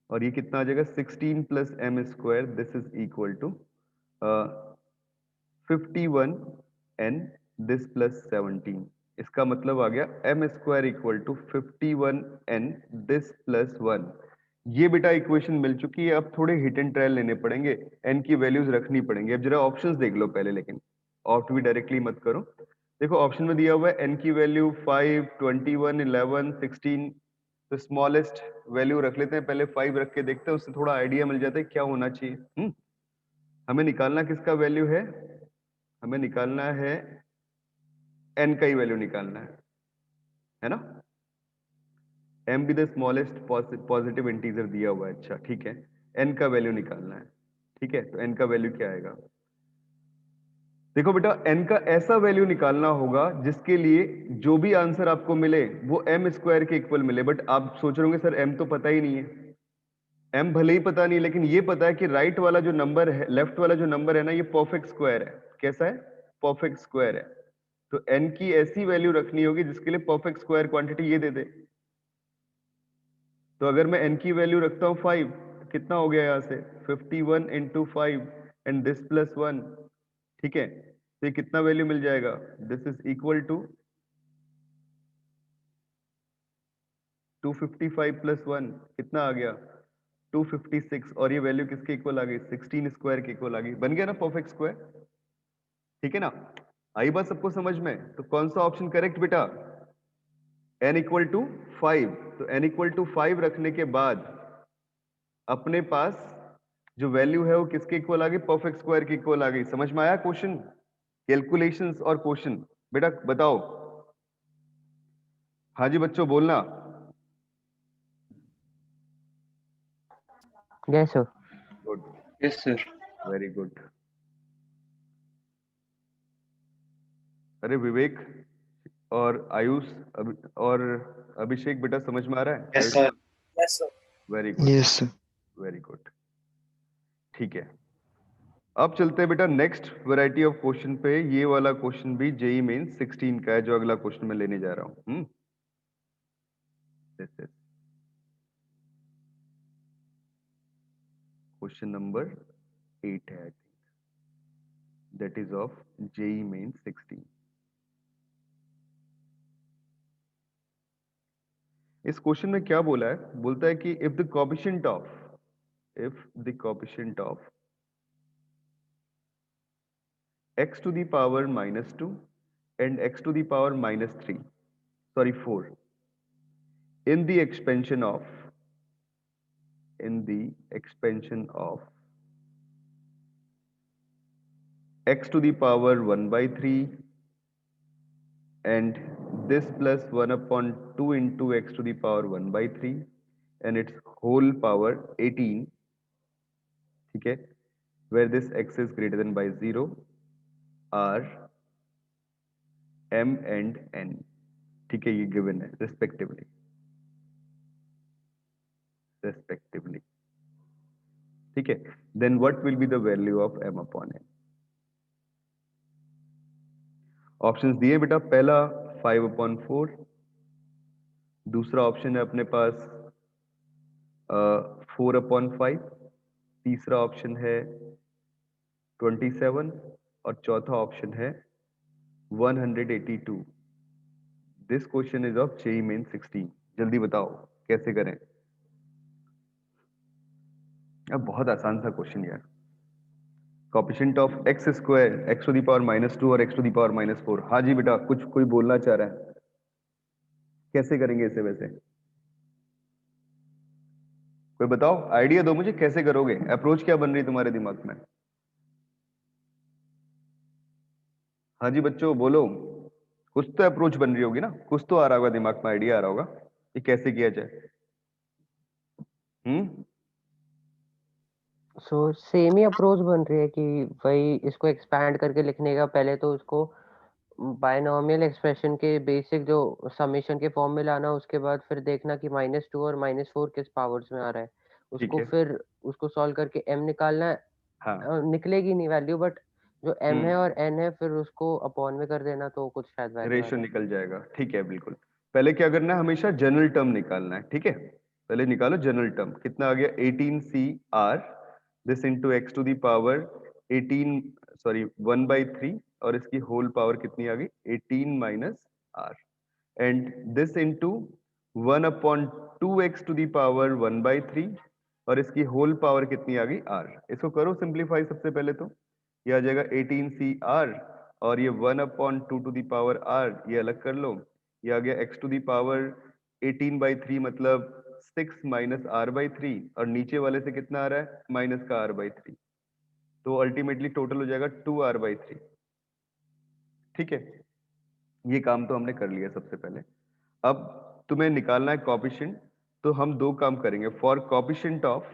और ये कितना आ जाएगा 16 plus m square this is equal to 51 n this plus 17। इसका मतलब आ गया m square equal to 51 n this plus 1। ये बेटा इक्वेशन मिल चुकी है। अब थोड़े हिट एंड ट्रायल लेने पड़ेंगे, एन की वैल्यूज रखनी पड़ेंगी। अब जरा ऑप्शंस देख लो पहले, लेकिन ऑप्ट भी डायरेक्टली मत करो। देखो ऑप्शन में दिया हुआ है एन की वैल्यू 5, 21, 11, 16। तो स्मॉलेस्ट वैल्यू रख लेते हैं पहले, 5 रख के देखते हैं, उससे थोड़ा आइडिया मिल जाता है क्या होना चाहिए। हमें निकालना किसका वैल्यू है, हमें निकालना है एन का ही वैल्यू निकालना है ना। M be the smallest positive integer दिया हुआ है। अच्छा ठीक है, एन का वैल्यू निकालना है। ठीक है, तो एन का वैल्यू क्या आएगा, देखो बेटा एन का ऐसा वैल्यू निकालना होगा जिसके लिए जो भी आंसर आपको मिले वो एम स्क्वायर के इक्वल मिले। बट आप सोच रहे होंगे सर एम तो पता ही नहीं है। एम भले ही पता नहीं, लेकिन ये पता है कि राइट वाला जो नंबर है, लेफ्ट वाला जो नंबर है ना, ये परफेक्ट स्क्वायर है। कैसा है, परफेक्ट स्क्वायर है। तो एन की ऐसी वैल्यू रखनी होगी जिसके लिए परफेक्ट स्क्वायर क्वांटिटी ये दे दे। तो अगर मैं n की वैल्यू रखता हूं 5, कितना हो गया यहां से 51 इंटू 5 एंड दिस प्लस 1। ठीक है, तो ये कितना वैल्यू मिल जाएगा, this is equal to 255 plus 1 कितना आ गया 256। और ये वैल्यू किसके इक्वल आ गई, 16 स्क्वायर के इक्वल आ गई। बन गया ना परफेक्ट स्क्वायर। ठीक है ना, आई बात सबको समझ में। तो कौन सा ऑप्शन करेक्ट बेटा, n इक्वल टू 5। तो n इक्वल टू 5 रखने के बाद अपने पास जो वैल्यू है वो किसके इक्वल आ गई, परफेक्ट स्क्वायर के इक्वल आ गई। समझ में आया क्वेश्चन, कैलकुलेशंस और क्वेश्चन। बेटा बताओ, हाँ जी बच्चों बोलना। Yes sir. Good, Yes, sir. Very good. अरे विवेक और आयुष और अभिषेक बेटा समझ में आ रहा है, Yes, Ayush sir. Yes, sir. Very good, yes sir. Very good. ठीक है, अब चलते हैं बेटा नेक्स्ट वैरायटी ऑफ क्वेश्चन पे। ये वाला क्वेश्चन भी जेई मेन 16 का है, जो अगला क्वेश्चन मैं लेने जा रहा हूं। क्वेश्चन नंबर 8 है, that is of JEE Main 16। इस क्वेश्चन में क्या बोला है, बोलता है कि if the coefficient of x to the power -2 and x to the power -4 in the expansion of x to the power 1/3 and this plus 1/2 into x to the power 1/3 and its whole power 18, ठीक है, where this x is greater than by 0 are m and n। ठीक है, ये given है respectively. ठीक है, then what will be the value of m upon n। Options दिए बेटा, पहला 5/4, दूसरा ऑप्शन है अपने पास 4/5, तीसरा ऑप्शन है 27 और चौथा ऑप्शन है 182। This question is of JEE main 16। जल्दी बताओ कैसे करें। अब बहुत आसान सा क्वेश्चन यार, coefficient of x square x to the power -2 और x टू द पावर -4। हाँ जी बेटा, कुछ कोई बोलना चाह रहा है, कैसे करेंगे इसे वैसे, कोई बताओ, आइडिया दो मुझे, कैसे करोगे, अप्रोच क्या बन रही तुम्हारे दिमाग में। हाँ जी बच्चों बोलो, कुछ तो अप्रोच बन रही होगी ना, कुछ तो आ रहा होगा दिमाग में, आइडिया आ रहा होगा कि कैसे किया जाए। सो सेम ही अप्रोच बन रही है कि वही इसको एक्सपैंड करके लिखने का, पहले तो उसको बायनॉमियल एक्सप्रेशन के बेसिक जो समेशन के फॉर्म में लाना, उसके बाद फिर देखना कि -2 और -4 किस पावर्स में आ रहा है, ठीक उसको है। फिर उसको सॉल्व करके m निकालना है। हाँ। निकलेगी नहीं वैल्यू, बट जो m है हम्म। और n है फिर उसको अपॉन में कर देना तो कुछ शायद वैल्यू आ रेशियो जाए। निकल जाएगा, ठीक है बिल्कुल। पहले क्या करना है, हमेशा जनरल टर्म निकालना है, ठीक है। पहले निकालो जनरल टर्म, कितना आ गया 18CR this into x to the power 1/3 और इसकी होल पावर कितनी आ गई 18 minus r and this into 1/2x to the power 1/3 और इसकी होल पावर कितनी आ गई आर। इसको करो सिंप्लीफाई सबसे पहले, तो ये आ जाएगा 18CR और ये 1/2 टू दी पावर आर, ये अलग कर लो। ये आ गया x टू दी पावर 18/3 मतलब 6 माइनस r/3 और नीचे वाले से कितना आ रहा है माइनस का r/3, तो अल्टीमेटली टोटल हो जाएगा 2r/3। ठीक है, ये काम तो हमने कर लिया सबसे पहले। अब तुम्हें निकालना है कोएफिशिएंट, तो हम दो काम करेंगे। For coefficient of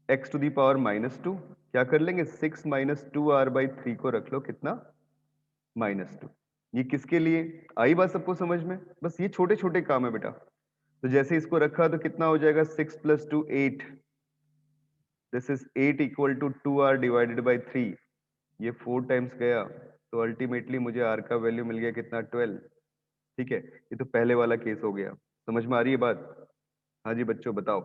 x to the power -2 क्या कर लेंगे 6 माइनस 2r/3 को रख लो कितना -2। ये किसके लिए आई बात सबको समझ में? बस ये छोटे छोटे काम है बेटा। तो जैसे इसको रखा तो कितना हो जाएगा 6 + 2 8, this is 8 equal to 2r divided by 3। ये 4 टाइम्स गया तो अल्टीमेटली मुझे r का वैल्यू मिल गया कितना 12। ठीक है, ये तो पहले वाला केस हो गया। समझ में आ रही है बात? हाँ जी बच्चों बताओ।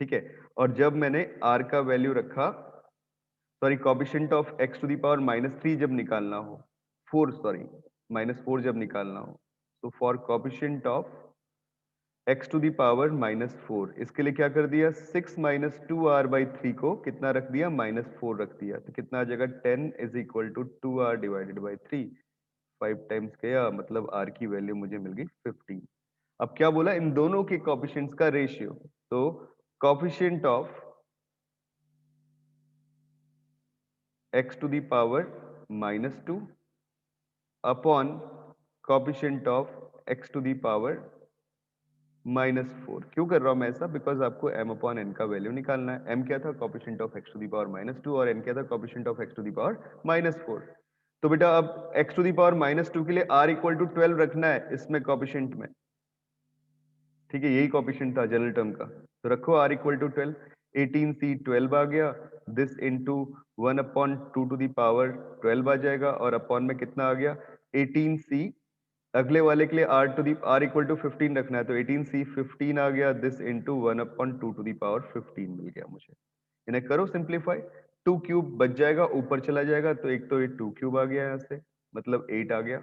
ठीक है, और जब मैंने r का वैल्यू रखा, sorry coefficient of x to the power -3 जब निकालना हो, 4 सॉरी -4 जब निकालना हो, तो for coefficient of x to the power -4 इसके लिए क्या कर दिया 6 माइनस 2r/3 को कितना रख दिया -4 रख दिया, तो कितना आ जाएगा 10 is equal to 2r divided by 3। 5 times गया मतलब r की वैल्यू मुझे मिल गई 15। अब क्या बोला इन दोनों के कोएफिशिएंट्स का रेशियो, तो coefficient of x to the power -2 upon coefficient of x to the power -4। क्यों कर रहा हूं मैं ऐसा? बिकॉज आपको m/n का वैल्यू निकालना है। m क्या था coefficient of x to the power -2 और n क्या था coefficient of x to the power -4। तो बेटा अब x टू दी पावर -2 के लिए r इक्वल टू 12 रखना है इसमें कोएफिशिएंट में। ठीक है, यही कोएफिशिएंट था जनरल टर्म का, तो रखो r इक्वल टू 12। 18c 12 आ गया, this into 1/2 to the power 12 आ जाएगा और अपॉन में कितना आ गया 18c। अगले वाले के लिए r इक्वल टू 15 रखना है, तो 18c 15 आ गया, this into 1/2 to the power 15 मिल गया मुझे। इन्हें करो सिंप्लीफाई, 2 क्यूब बच जाएगा ऊपर चला जाएगा, तो एक तो ये 2 क्यूब आ गया यहाँ से मतलब 8 आ गया,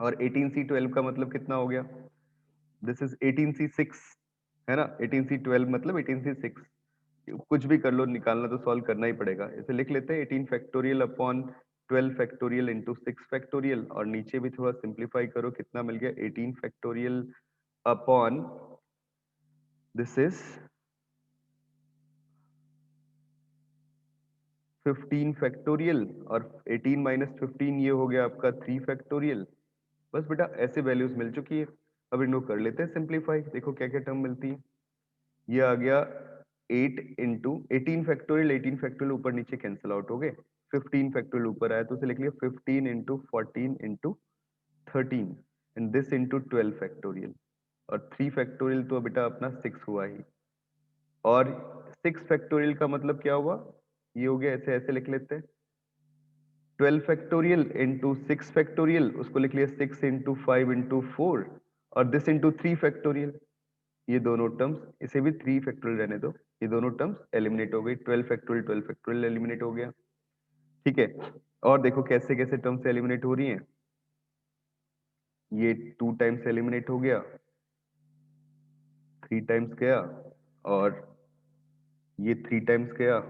और 18c 12 का मतलब कितना हो गया, दिस इज 18c 6 है ना, 18c 12 मतलब 18c 6। कुछ भी कर लो, निकालना तो सॉल्व करना ही पड़ेगा। इसे लिख लेते हैं 18 factorial upon 12 factorial into 6 factorial, और नीचे भी थोड़ा सिंप्लीफाई करो कितना मिल गया 18 factorial upon this is 15 factorial, और 18 माइनस 15 ये हो गया आपका 3 फैक्टोरियल। बस बेटा ऐसे वैल्यूज मिल चुकी है। अब इनको कर लेते हैं सिंप्लीफाई, देखो क्या क्या टर्म मिलती है। ये आ गया 8 इंटू 18 फैक्टोरियल, 18 फैक्टोरियल ऊपर नीचे कैंसिल आउट हो गए, 15 फैक्टोरियल ऊपर आया तो उसे लिख लिया 15 into 14 into 13 and this into 12 factorial, और 3 फैक्टोरियल तो बेटा अपना 6 हुआ ही, और 6 फैक्टोरियल का मतलब क्या हुआ, ये हो गया, ऐसे ऐसे लिख लेते हैं 12 फैक्टोरियल इंटू 6 फैक्टोरियल, उसको लिख लिया 6 इंटू 5 इंटू 4 और दिस इंटू 3 फैक्टोरियल। ये दोनों टर्म्स, इसे भी 3 फैक्टोरियल रहने दो, ये दोनों टर्म्स एलिमिनेट हो गई, 12 फैक्टोरियल एलिमिनेट हो गया। ठीक है, और देखो कैसे कैसे टर्म्स एलिमिनेट हो रही हैं। ये 2 टाइम्स एलिमिनेट हो गया, 3 टाइम्स गया, और ये 3 टाइम्स गया,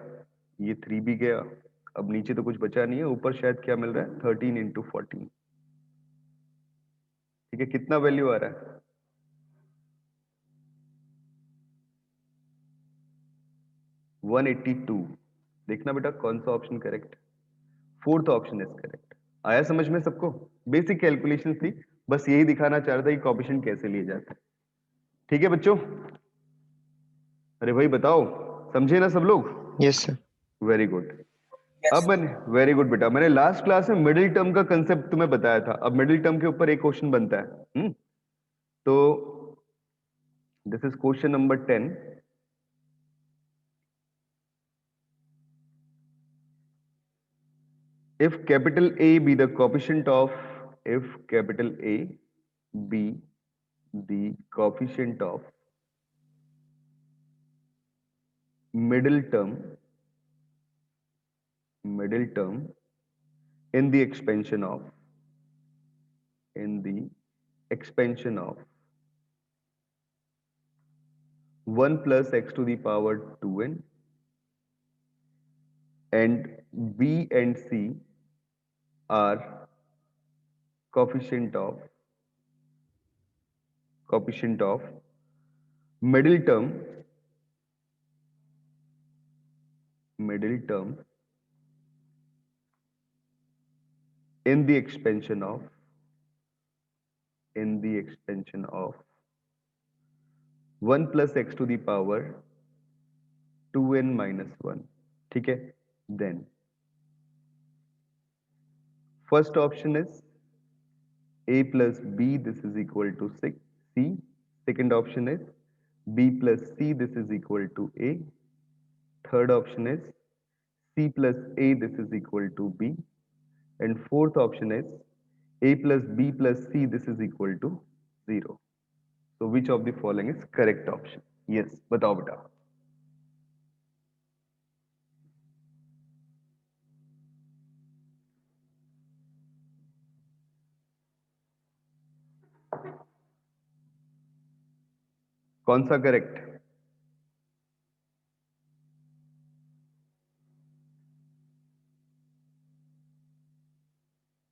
ये 3 भी गया। अब नीचे तो कुछ बचा नहीं है, ऊपर शायद क्या मिल रहा है 13 इंटू 14। ठीक है, कितना वैल्यू आ रहा है 182। देखना बेटा कौन सा option correct, fourth option is correct. आया समझ में सबको? बेसिक कैलकुलेशन थी, बस यही दिखाना चाह रहा था कि कोएफिशिएंट कैसे लिए जाते हैं। ठीक है बच्चों, अरे भाई बताओ, समझे ना सब लोग? Yes sir. Very good. Yes, अब मैंने वेरी गुड बेटा, मैंने लास्ट क्लास में मिडिल टर्म का कंसेप्ट तुम्हें बताया था। अब मिडिल टर्म के ऊपर एक क्वेश्चन बनता है। तो this is question number 10। If capital A be the coefficient of, if capital A be the coefficient of middle term in the expansion of 1 plus x to the power 2n, and B and C are coefficient of middle term in the expansion of 1 plus x to the power 2n minus 1. ठीक है? Then first option is a plus b, this is equal to 6 c. Second option is b plus c, this is equal to a. Third option is c plus a, this is equal to b. And fourth option is a plus b plus c, this is equal to 0. So which of the following is correct option? Yes, बताओ बेटा। कौन सा correct?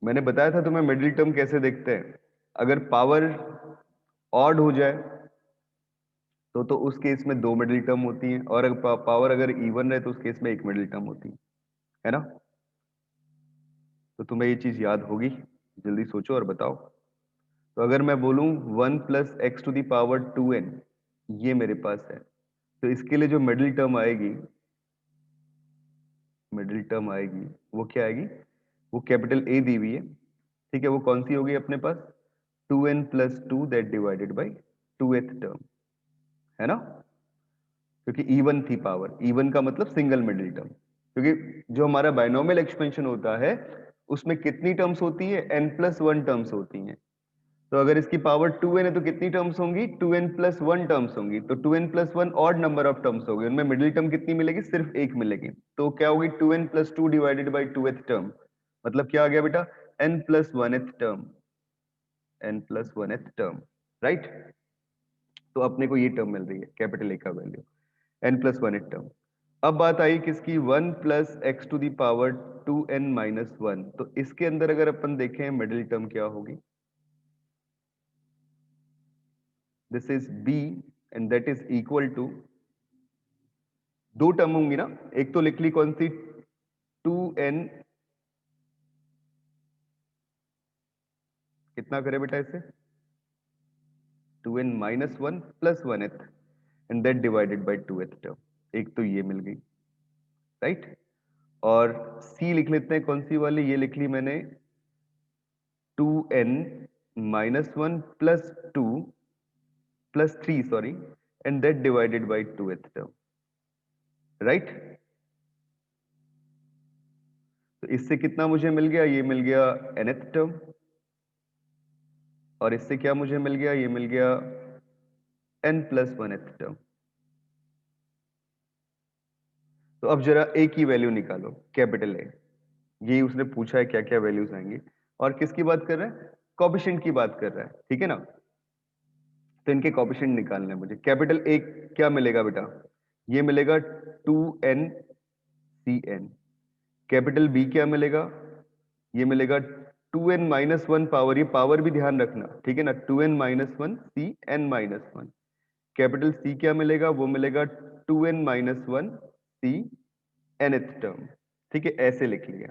मैंने बताया था तुम्हें middle term कैसे देखते हैं। अगर पावर ऑड हो जाए तो उस केस में 2 मिडिल टर्म होती हैं, और अगर पावर अगर इवन रहे तो उस केस में 1 मिडिल टर्म होती है ना? तो तुम्हें ये चीज याद होगी, जल्दी सोचो और बताओ। तो अगर मैं बोलूं 1 plus x to the power 2n, ये मेरे पास है, तो इसके लिए जो मिडिल टर्म आएगी वो क्या आएगी? वो कैपिटल ए दी हुई है, ठीक है? वो कौन सी होगी अपने पास? 2n plus 2 that divided by 2th term, है ना? क्योंकि इवन थी पावर, इवन का मतलब सिंगल मिडिल टर्म। क्योंकि जो हमारा बाइनोमियल एक्सपेंशन होता है उसमें कितनी टर्म्स होती है? n प्लस 1 टर्म्स होती हैं। तो अगर इसकी पावर 2n है तो कितनी टर्म्स होंगी? 2n प्लस 1 टर्म्स होंगी। तो 2n plus 1 odd number of terms होगी, उनमें मिडिल टर्म कितनी मिलेगी? सिर्फ एक मिलेगी। तो क्या होगी? 2n plus 2 divided by 2th term, मतलब क्या आ गया बेटा? n plus 1th term, right? तो अपने को ये टर्म मिल रही है कैपिटल ए का value, n plus 1th term. अब बात आई किसकी? 1 plus x to the power 2n minus 1। तो इसके अंदर अगर अपन देखें मिडिल टर्म क्या होगी? This is b and that is equal to, 2 term होंगी ना, एक तो लिख ली कौन सी? 2n, कितना करे बेटा इसे? 2n minus 1 plus 1th and that divided by 2th term. एक तो ये मिल गई, राइट? और c लिख लेते हैं, कौन सी वाली? ये लिख ली मैंने 2n minus 1 plus 2 plus 3 sorry, and that divided by 2th term, right? तो इससे कितना मुझे मिल गया? ये मिल गया nth टर्म, और इससे क्या मुझे मिल गया? ये मिल गया n प्लस 1th टर्म। तो अब जरा a की वैल्यू निकालो, कैपिटल A। यही उसने पूछा है क्या क्या वैल्यूज आएंगी, और किसकी बात कर रहा है? कोएफिशिएंट की बात कर रहा है, ठीक है ना? तो इनके कोएफिशिएंट निकालने हैं मुझे। कैपिटल A क्या मिलेगा बेटा? ये मिलेगा 2n cn। कैपिटल B क्या मिलेगा? ये मिलेगा 2n माइनस 1 पावर, ये पावर भी ध्यान रखना, ठीक है ना? 2n minus 1 cn minus 1। Capital C क्या मिलेगा? वो मिलेगा 2n minus 1 c nth term, ठीक है? ऐसे लिख लिया।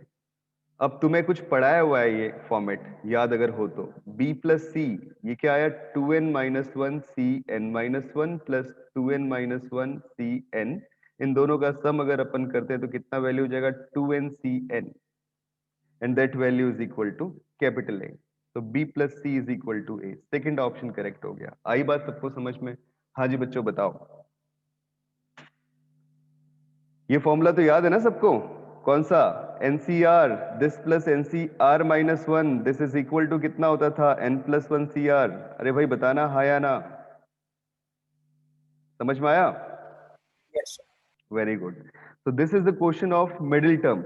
अब तुम्हें कुछ पढ़ाया हुआ है ये फॉर्मेट, याद अगर हो तो। b प्लस सी, ये क्या आया 2n minus one C n minus one plus 2n minus one C n, इन दोनों का सम अगर अपन करते हैं तो कितना वैल्यू हो जाएगा 2n c n, and that value is equal to capital a. तो b plus c is equal to a, second option correct हो गया। आई बात सबको समझ में? हाँ जी बच्चों बताओ। ये फॉर्मूला तो याद है ना सबको? कौन सा? NCr, this plus nCr minus one, this is equal to कितना होता था? N plus one c r. अरे भाई बताना हाँ या ना, समझ में आया? Yes, sir. Very good. तो this is the question of middle term.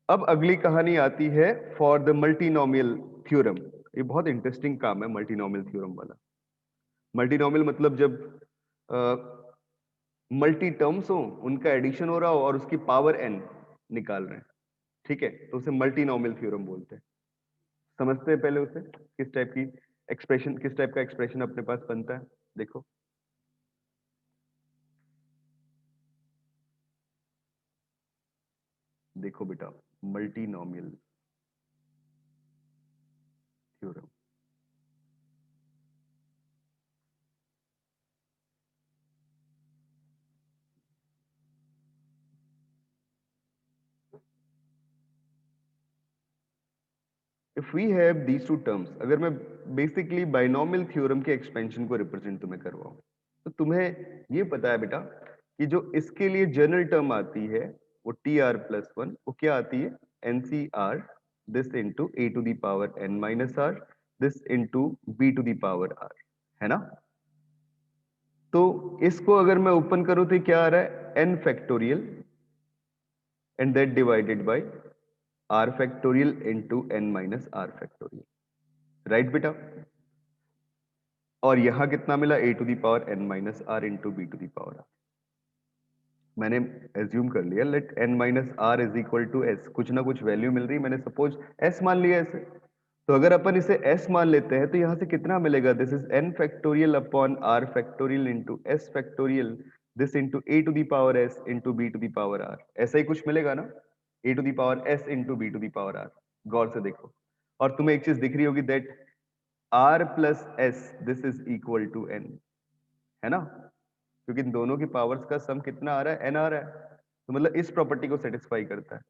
अब अगली कहानी आती है फॉर द मल्टीनोमियल थ्योरम। ये बहुत इंटरेस्टिंग काम है मल्टीनोमियल थ्योरम वाला। मल्टीनोमियल मतलब जब मल्टी टर्म्स हो, उनका एडिशन हो रहा हो और उसकी पावर n निकाल रहे हैं, ठीक है, तो उसे मल्टीनोमियल थ्योरम बोलते हैं। समझते हैं पहले उसे, किस टाइप की एक्सप्रेशन, किस टाइप का एक्सप्रेशन अपने पास बनता है। देखो देखो बेटा, multinomial theorem. If we have these two terms, अगर मैं बेसिकली बाइनोमियल थ्योरम के एक्सपेंशन को रिप्रेजेंट तुम्हें करवाऊं, तो तुम्हें ये पता है बेटा कि जो इसके लिए जनरल टर्म आती है वो टी आर प्लस वन, वो क्या आती है? N c r this into a to the power n minus r this into b to the power r, है ना? तो इसको अगर मैं ओपन करूं तो क्या आ रहा है? N factorial and that divided by r factorial into n minus r factorial, right बेटा? और यहां कितना मिला? A to the power n minus r into b to the power r. मैंने एज्यूम कर लिया let n minus r is equal to s, कुछ ना कुछ वैल्यू मिल रही, मैंने सपोज एस मान लिया ऐसे। तो अगर अपन इसे एस मान लेते हैं तो यहां से कितना मिलेगा? This is n factorial upon r factorial into s factorial this into a to the power s into b to the power r, ऐसा ही कुछ मिलेगा ना? A to the power s into b to the power r, गौर से देखो। और तुम्हें एक चीज दिख रही होगी that r plus s this is equal to n, है ना? क्योंकि इन दोनों की पावर्स का सम कितना आ रहा है? एन आ रहा है, तो मतलब इस प्रॉपर्टी को सेटिस्फाई करता है।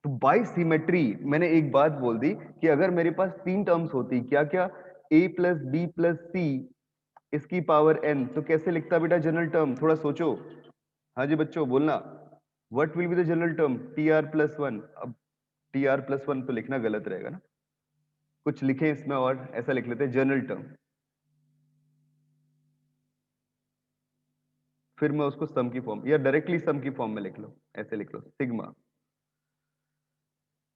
तो बाय सिमेट्री मैंने एक बात बोल दी कि अगर मेरे पास तीन टर्म्स होती, क्या क्या? ए प्लस बी प्लस सी इसकी पावर एन, तो कैसे लिखता बेटा जनरल टर्म? थोड़ा सोचो। हाँ जी बच्चों बोलना, what will be the general term? T R plus one. अब टी आर प्लस वन तो लिखना गलत रहेगा ना, कुछ लिखें इसमें और ऐसा लिख लेते हैं जनरल टर्म, फिर मैं उसको सम की फॉर्म या डायरेक्टली सम की फॉर्म में लिख लो, ऐसे लिख लो सिग्मा।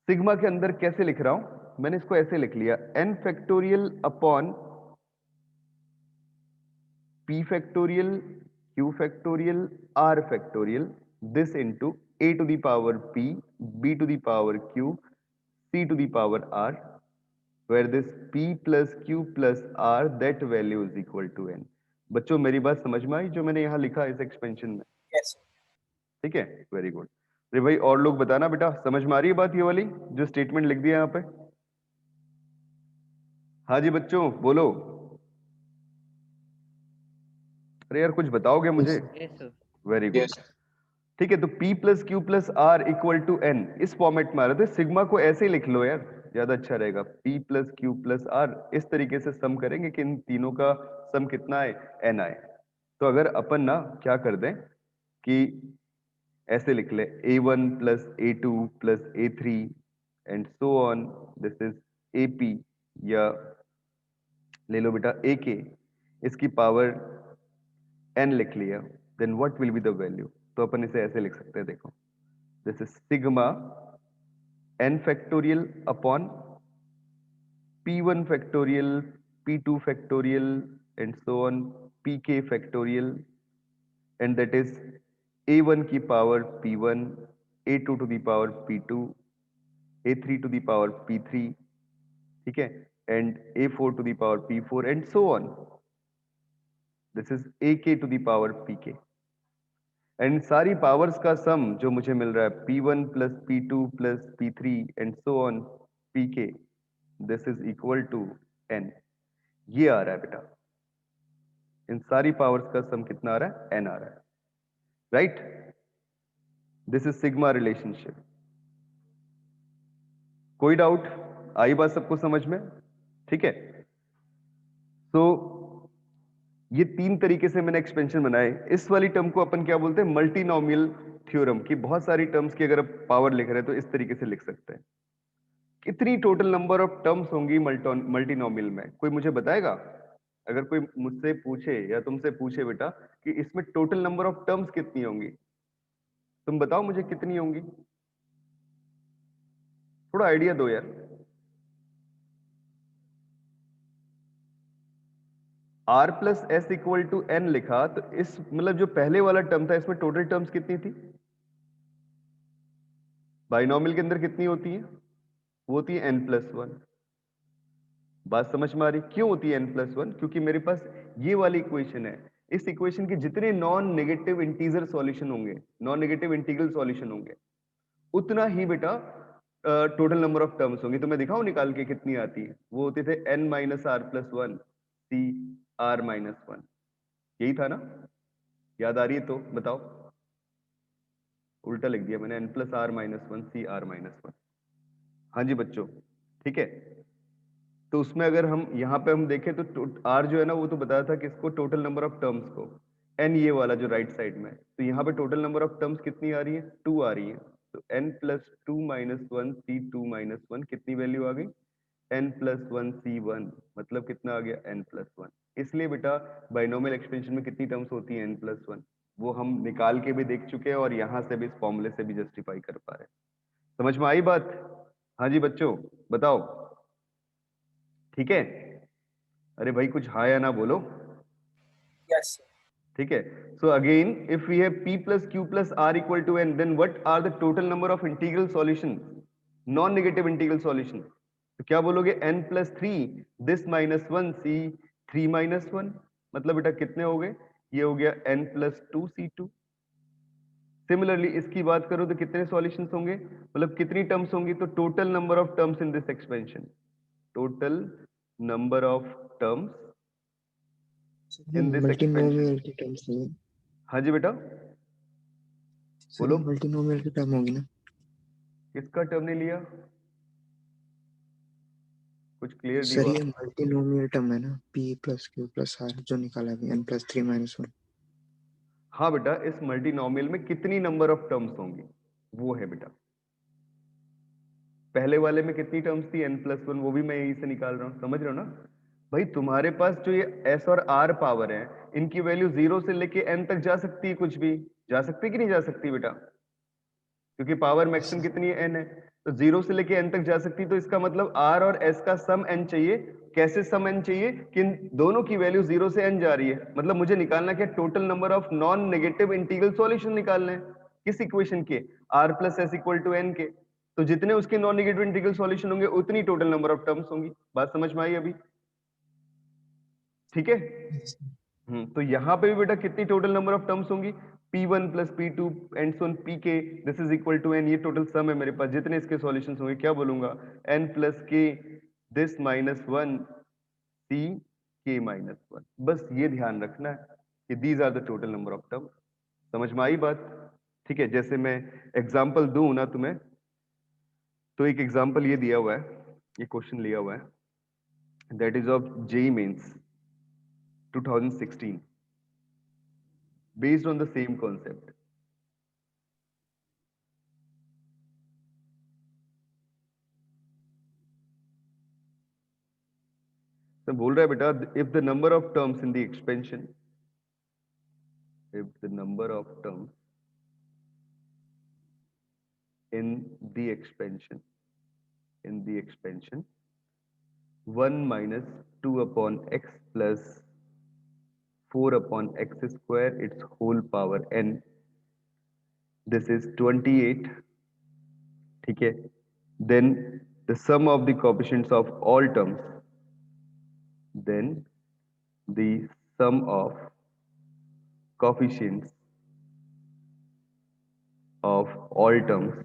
सिग्मा के अंदर कैसे लिख रहा हूं? मैंने इसको ऐसे लिख लिया n factorial upon p factorial q factorial r factorial this into a to the power p b to the power q c to the power r, where this p plus q plus r that value is equal to n। बच्चों मेरी बात समझ में आई जो मैंने यहाँ लिखा इस एक्सपेंशन में? Yes, sir. ठीक है, वेरी गुड। अरे भाई और लोग बताना बेटा, समझ में आ रही है बात ये वाली जो स्टेटमेंट लिख दिया यहाँ पे? हाँ जी बच्चों बोलो, अरे यार कुछ बताओगे मुझे? Yes sir. Very good. Yes, sir. ठीक है, तो p plus q plus r equal to n इस फॉर्मेट में आ रहे थे, सिग्मा को ऐसे ही लिख लो यार, ज्यादा अच्छा रहेगा। p plus q plus r इस तरीके से सम करेंगे कि इन तीनों का सम कितना आए? n आए। तो अगर अपन ना क्या कर दें कि ऐसे लिख ले a1 plus a2 plus a3 and so on, this is ap, या ले लो बेटा ak, इसकी पावर n लिख लिया, then what will be the value? तो अपन इसे ऐसे लिख सकते हैं, देखो this is sigma n factorial upon p1 factorial p2 factorial and so on pk factorial, and that is a1 की power p1 a2 to the power p2 a3 to the power p3, ठीक है, and a4 to the power p4 and so on, this is ak to the power pk। And सारी powers का sum जो मुझे मिल रहा है p1 plus p2 plus p3 and so on p के this is equal to n, ये आ रहा है बेटा। इन सारी पावर्स का सम कितना आ रहा है? n आ रहा है, right? This is sigma relationship. कोई डाउट? आई बात सबको समझ में? ठीक है। तो ये तीन तरीके से मैंने एक्सपेंशन बनाए। इस वाली टर्म को अपन क्या बोलते हैं? मल्टीनोमियल थ्योरम की। बहुत सारी टर्म्स की अगर आप पावर लिख रहे हैं तो इस तरीके से लिख सकते हैं। कितनी टोटल नंबर ऑफ टर्म्स होंगी मल्टीनोमियल में? कोई मुझे बताएगा? अगर कोई मुझसे पूछे या तुमसे पूछे बेटा कि इसमें टोटल नंबर ऑफ टर्म्स कितनी होंगी, तुम बताओ मुझे कितनी होंगी। थोड़ा आइडिया दो यार। r plus s equal to n लिखा तो इस मतलब जो पहले वाला टर्म था इसमें टोटल टर्म्स कितनी थी? बाइनोमियल के अंदर कितनी होती है? वो होती है n प्लस वन। बात समझ में आ रही? क्यों होती है n प्लस वन? क्योंकि मेरे पास ये वाली इक्वेशन है। इस इक्वेशन के जितने नॉन नेगेटिव इंटीजर सॉल्यूशन होंगे, नॉन नेगेटिव इंटीग्रल सॉल्यूशन होंगे, उतना ही बेटा टोटल नंबर ऑफ टर्म्स होंगी। तो मैं दिखाऊं निकाल के कितनी आती है? वो होते थे n minus r plus one c r minus one. यही था ना? याद आ रही है तो बताओ। उल्टा लिख दिया मैंने, n plus r minus one c r minus one. हाँ जी बच्चों, ठीक है। तो उसमें अगर हम यहाँ पे हम देखें तो r जो है ना वो तो बताया था किसको? टोटल नंबर ऑफ टर्म्स को। n ये वाला जो राइट साइड में, तो यहाँ पे टोटल नंबर ऑफ टर्म्स कितनी आ रही है? 2 आ रही है। तो n plus two minus one c two minus one कितनी वैल्यू आ गई? n plus one c one, मतलब कितना आ गया? n plus one. इसलिए बेटा बाइनोमियल एक्सपेंशन में कितनी टर्म्स होती है? n plus one. वो हम निकाल के भी देख चुके हैं और यहाँ से भी इस फॉर्मूले से भी जस्टिफाई कर पा रहे हैं। समझ में आई बात? हाँ जी बच्चों बताओ, ठीक है? अरे भाई कुछ हाँ या ना बोलो। Yes, sir. ठीक है। So again if we have p plus q plus r equal to n, then what are the total number of integral solution, non negative integral solution? तो क्या बोलोगे? n plus three this minus one c three minus one, मतलब बेटा कितने हो गए? ये हो गया n plus two c two. Similarly इसकी बात करो तो कितने सॉल्यूशंस होंगे, मतलब कितनी टर्म्स होंगी? तो total number of terms in this expansion, total number of terms in this expansion. Multinomial की टर्म्स में। हाँ जी बेटा सर बोलो। ये मल्टीनोमियल की टर्म होगी ना? किसका टर्म नहीं लिया? कुछ क्लियर नहीं सर हुआ। ये मल्टीनोमियल टर्म है ना, p plus q plus r जो निकाला है n plus three minus one. हाँ बेटा, इस मल्टीनोमियल में कितनी नंबर ऑफ टर्म्स होंगी वो है बेटा। पहले वाले में कितनी टर्म्स थी? n प्लस वन, वो भी मैं यहीं से निकाल रहा हूँ। समझ रहे हो ना भाई? तुम्हारे पास जो ये s और r पावर है, इनकी वैल्यू 0 से लेके n तक जा सकती है, कुछ भी जा सकती है कि नहीं जा सकती बेटा? क्योंकि पावर मैक्सिमम कितनी है? n है। तो 0 से लेके n तक जा सकती है, तो इसका मतलब r और s का सम n चाहिए। कैसे सम n चाहिए? कि इन दोनों की वैल्यू 0 से n जा रही है। मतलब मुझे निकालना क्या? Total number of non negative integral solution निकालना है। किस इक्वेशन के? r plus s equal to n के। तो जितने उसके नॉन नेगेटिव इंटीग्रल सॉल्यूशन होंगे उतनी टोटल नंबर ऑफ टर्म्स होंगी। बात समझ में आई अभी? ठीक है। तो यहाँ पे भी बेटा कितनी टोटल नंबर ऑफ टर्म्स होंगी? P1 plus P2 and so on Pk this is equal to n। ये टोटल सम है मेरे पास, जितने इसके सॉल्यूशंस होंगे क्या बोलूंगा? n plus k this minus one c k minus one. बस ये ध्यान रखना है कि these are the total number of terms. समझ में आई बात? ठीक है। जैसे मैं एग्जाम्पल दूं ना तुम्हें, तो एक एग्जाम्पल ये दिया हुआ है, ये क्वेश्चन लिया हुआ है, that is of JEE Mains 2016 based on the same concept. तो बोल रहा है बेटा, if the number of terms in the expansion, if the number of terms in the expansion, 1 minus 2 upon x plus 4 upon x square its whole power n, this is 28, ठीक है? Then the sum of the coefficients of all terms, then the sum of coefficients of all terms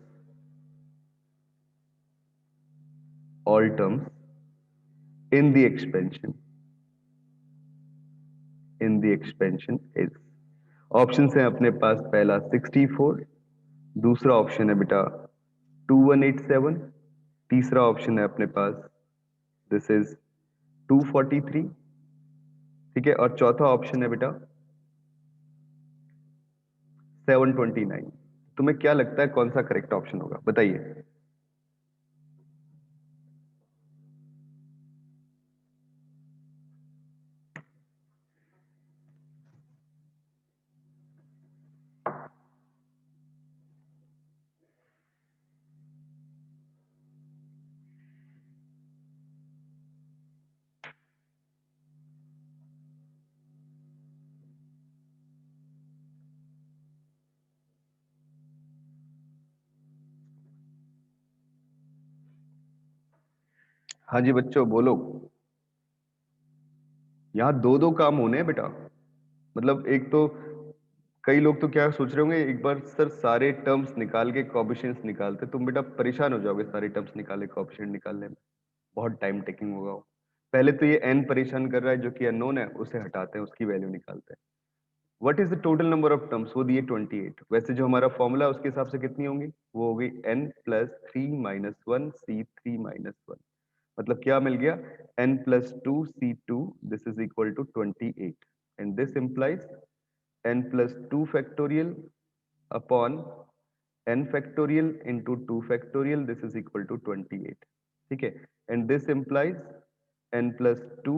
all terms in the expansion is, option है अपने पास पहला 64, दूसरा option है बेटा 2187, तीसरा option है अपने पास दिस इज 243, ठीक है, और चौथा ऑप्शन है बेटा 729। तुम्हें क्या लगता है कौन सा करेक्ट ऑप्शन होगा, बताइए। हाँ जी बच्चों बोलो। यहाँ दो दो काम होने हैं बेटा, मतलब एक तो कई लोग तो क्या सोच रहे होंगे एक बार सर सारे टर्म्स निकाल के कोएफिशिएंट्स निकालते, तुम बेटा परेशान हो जाओगे सारे टर्म्स निकाले कोएफिशिएंट निकालने में, बहुत टाइम टेकिंग होगा वो। पहले तो ये n परेशान कर रहा है जो कि अननोन है, उसे हटाते हैं, उसकी वैल्यू निकालते हैं। What is the total number of terms, वो दिए 28। वैसे जो हमारा फॉर्मूला है उसके हिसाब से कितनी होंगी, वो हो गई n plus 3 minus 1 c3 minus 1, मतलब क्या मिल गया n plus 2 c2 this is equal to 28, and this implies n plus 2 factorial upon n factorial into 2 factorial this is equal to 28, ठीक है, and this implies n plus 2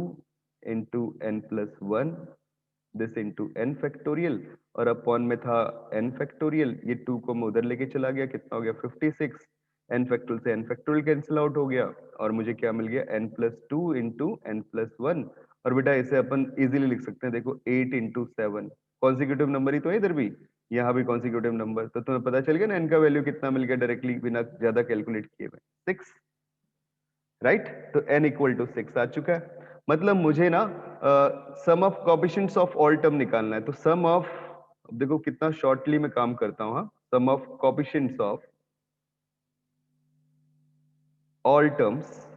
into n plus 1 this into n factorial, और upon में था n factorial, ये 2 को मैं उधर लेके चला गया, कितना हो गया 56, n factorial से n factorial कैंसिल आउट हो गया, और मुझे क्या मिल गया n plus 2 into n plus 1, और बेटा इसे अपन इजीली लिख सकते हैं, देखो 8 into 7 कॉन्सिक्यूटिव नंबर ही तो है इधर भी, यहाँ भी कॉन्सिक्यूटिव नंबर, तो तुम्हें पता चल गया ना n का वैल्यू कितना मिल गया डायरेक्टली बिना ज्यादा कैलकुलेट किए हुए, 6, राइट। तो n इक्वल टू 6 आ चुका है, मतलब मुझे ना sum of coefficients of all term निकालना है, तो सम ऑफ, देखो कितना शॉर्टली मैं काम करता हूं, हाँ, sum of coefficients of all terms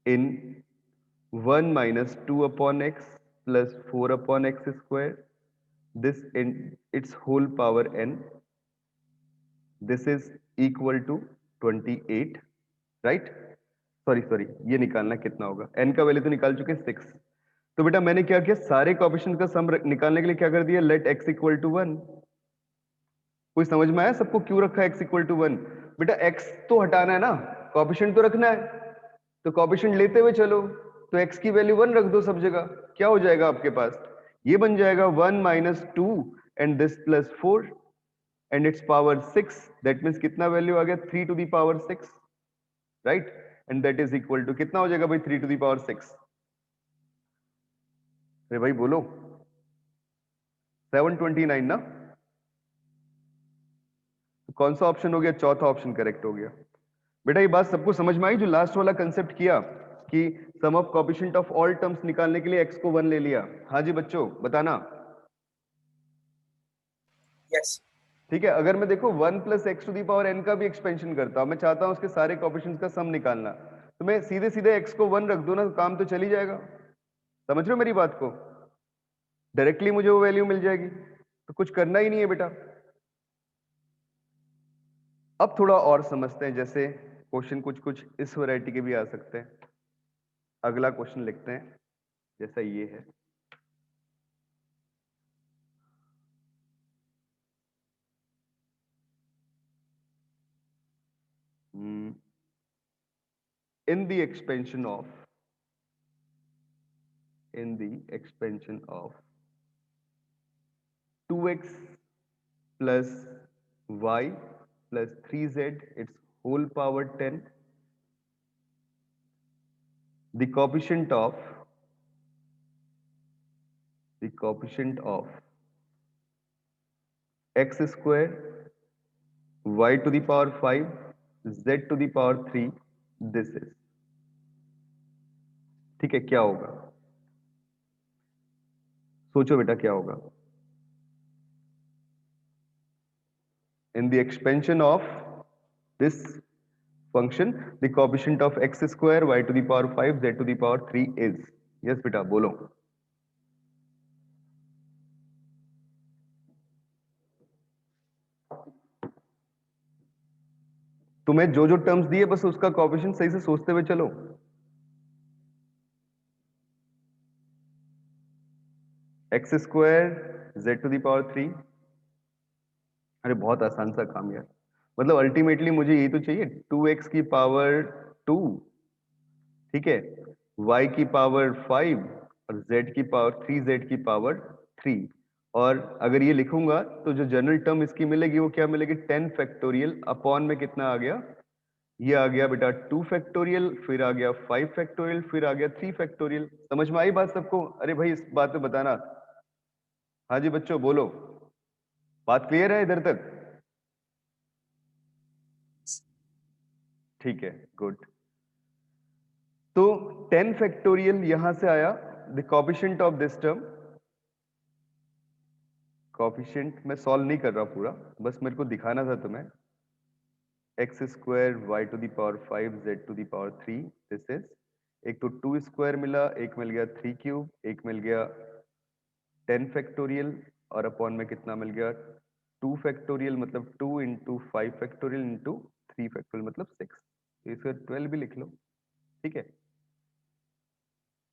in 1 minus 2 upon x plus 4 upon x square, this in its whole power n, this is equal to 28, right? Sorry ये निकालना कितना होगा, n का वैल्यू तो निकाल चुके 6, तो बेटा मैंने क्या किया, सारे कोएफिशिएंट का सम निकालने के लिए क्या कर दिया, लेट x इक्वल टू 1। कोई समझ में आया सबको क्यों रखा है x इक्वल टू 1? बेटा x तो हटाना है ना, कोएफिशिएंट तो रखना है, तो कोएफिशिएंट लेते हुए चलो, तो x की वैल्यू 1 रख दो सब जगह, क्या हो जाएगा आपके पास, ये बन जाएगा 1 minus 2 and this plus 4 and it's power 6, that means कितना वैल्यू आ गया 3 to the power 6, right, and that is equal to कितना हो जाएगा भाई 3 टू द पावर 6, अरे भाई बोलो 729 ना, तो कौन सा ऑप्शन हो गया, चौथा ऑप्शन करेक्ट हो गया। बेटा ये बात सबको समझ में आई, जो लास्ट वाला कंसेप्ट किया कि sum of coefficient of all terms निकालने के लिए x को 1 ले लिया, हाँ जी बच्चों बताना, Yes. ठीक है। अगर मैं देखो 1 plus x to the power n का भी एक्सपेंशन करता हूं, मैं चाहता हूं उसके सारे कोएफिशिएंट्स का सम निकालना, तो मैं सीधे सीधे x को 1 रख दूं ना, तो काम तो चल ही जाएगा, समझ रहे हो मेरी बात को, डायरेक्टली मुझे वो वैल्यू मिल जाएगी, तो कुछ करना ही नहीं है बेटा। अब थोड़ा और समझते हैं, जैसे क्वेश्चन कुछ कुछ इस वैरायटी के भी आ सकते हैं। अगला क्वेश्चन लिखते हैं, जैसा ये है, in the expansion of 2x plus y plus 3z its whole power 10, the coefficient of x square y to the power 5 z to the power 3 this is, ठीक है, क्या होगा, सोचो बेटा क्या होगा। In the expansion of this function the coefficient of x square y to the power 5 z to the power 3 is. Yes बेटा बोलो। तुम्हें जो जो टर्म्स दिए बस उसका कोएफिशिएंट सही से सोचते हुए चलो। x square z to the power 3। अरे बहुत आसान सा काम यार, मतलब अल्टीमेटली मुझे ये तो चाहिए 2x की पावर 2, ठीक है, y की पावर 5 और z की पावर 3z की पावर 3। और अगर ये लिखूंगा तो जो जनरल टर्म इसकी मिलेगी वो क्या मिलेगी, 10 फैक्टोरियल अपॉन में कितना आ गया, ये आ गया बेटा 2 फैक्टोरियल, फिर आ गया 5 फैक्टोरियल, फिर आ गया 3 फैक्टोरियल। समझ में आई बात सबको? अरे भाई इस बात पे बताना। हाँ जी बच्चों बोलो, बात क्लियर है इधर तक? ठीक है, गुड। तो 10 फैक्टोरियल यहां से आया, the coefficient of this term, coefficient मैं सॉल्व नहीं कर रहा पूरा, बस मेरे को दिखाना था तुम्हें, x square y to the power 5 z to the power 3, this is, एक तो 2 स्क्वायर मिला, एक मिल गया 3 क्यूब, एक मिल गया 10 फैक्टोरियल, और अपॉन में कितना मिल गया 2 फैक्टोरियल, मतलब 2 इंटू 5 फैक्टोरियल इंटू 3 फैक्टोरियल मतलब 6। तो इसका 12 भी लिख लो, ठीक है।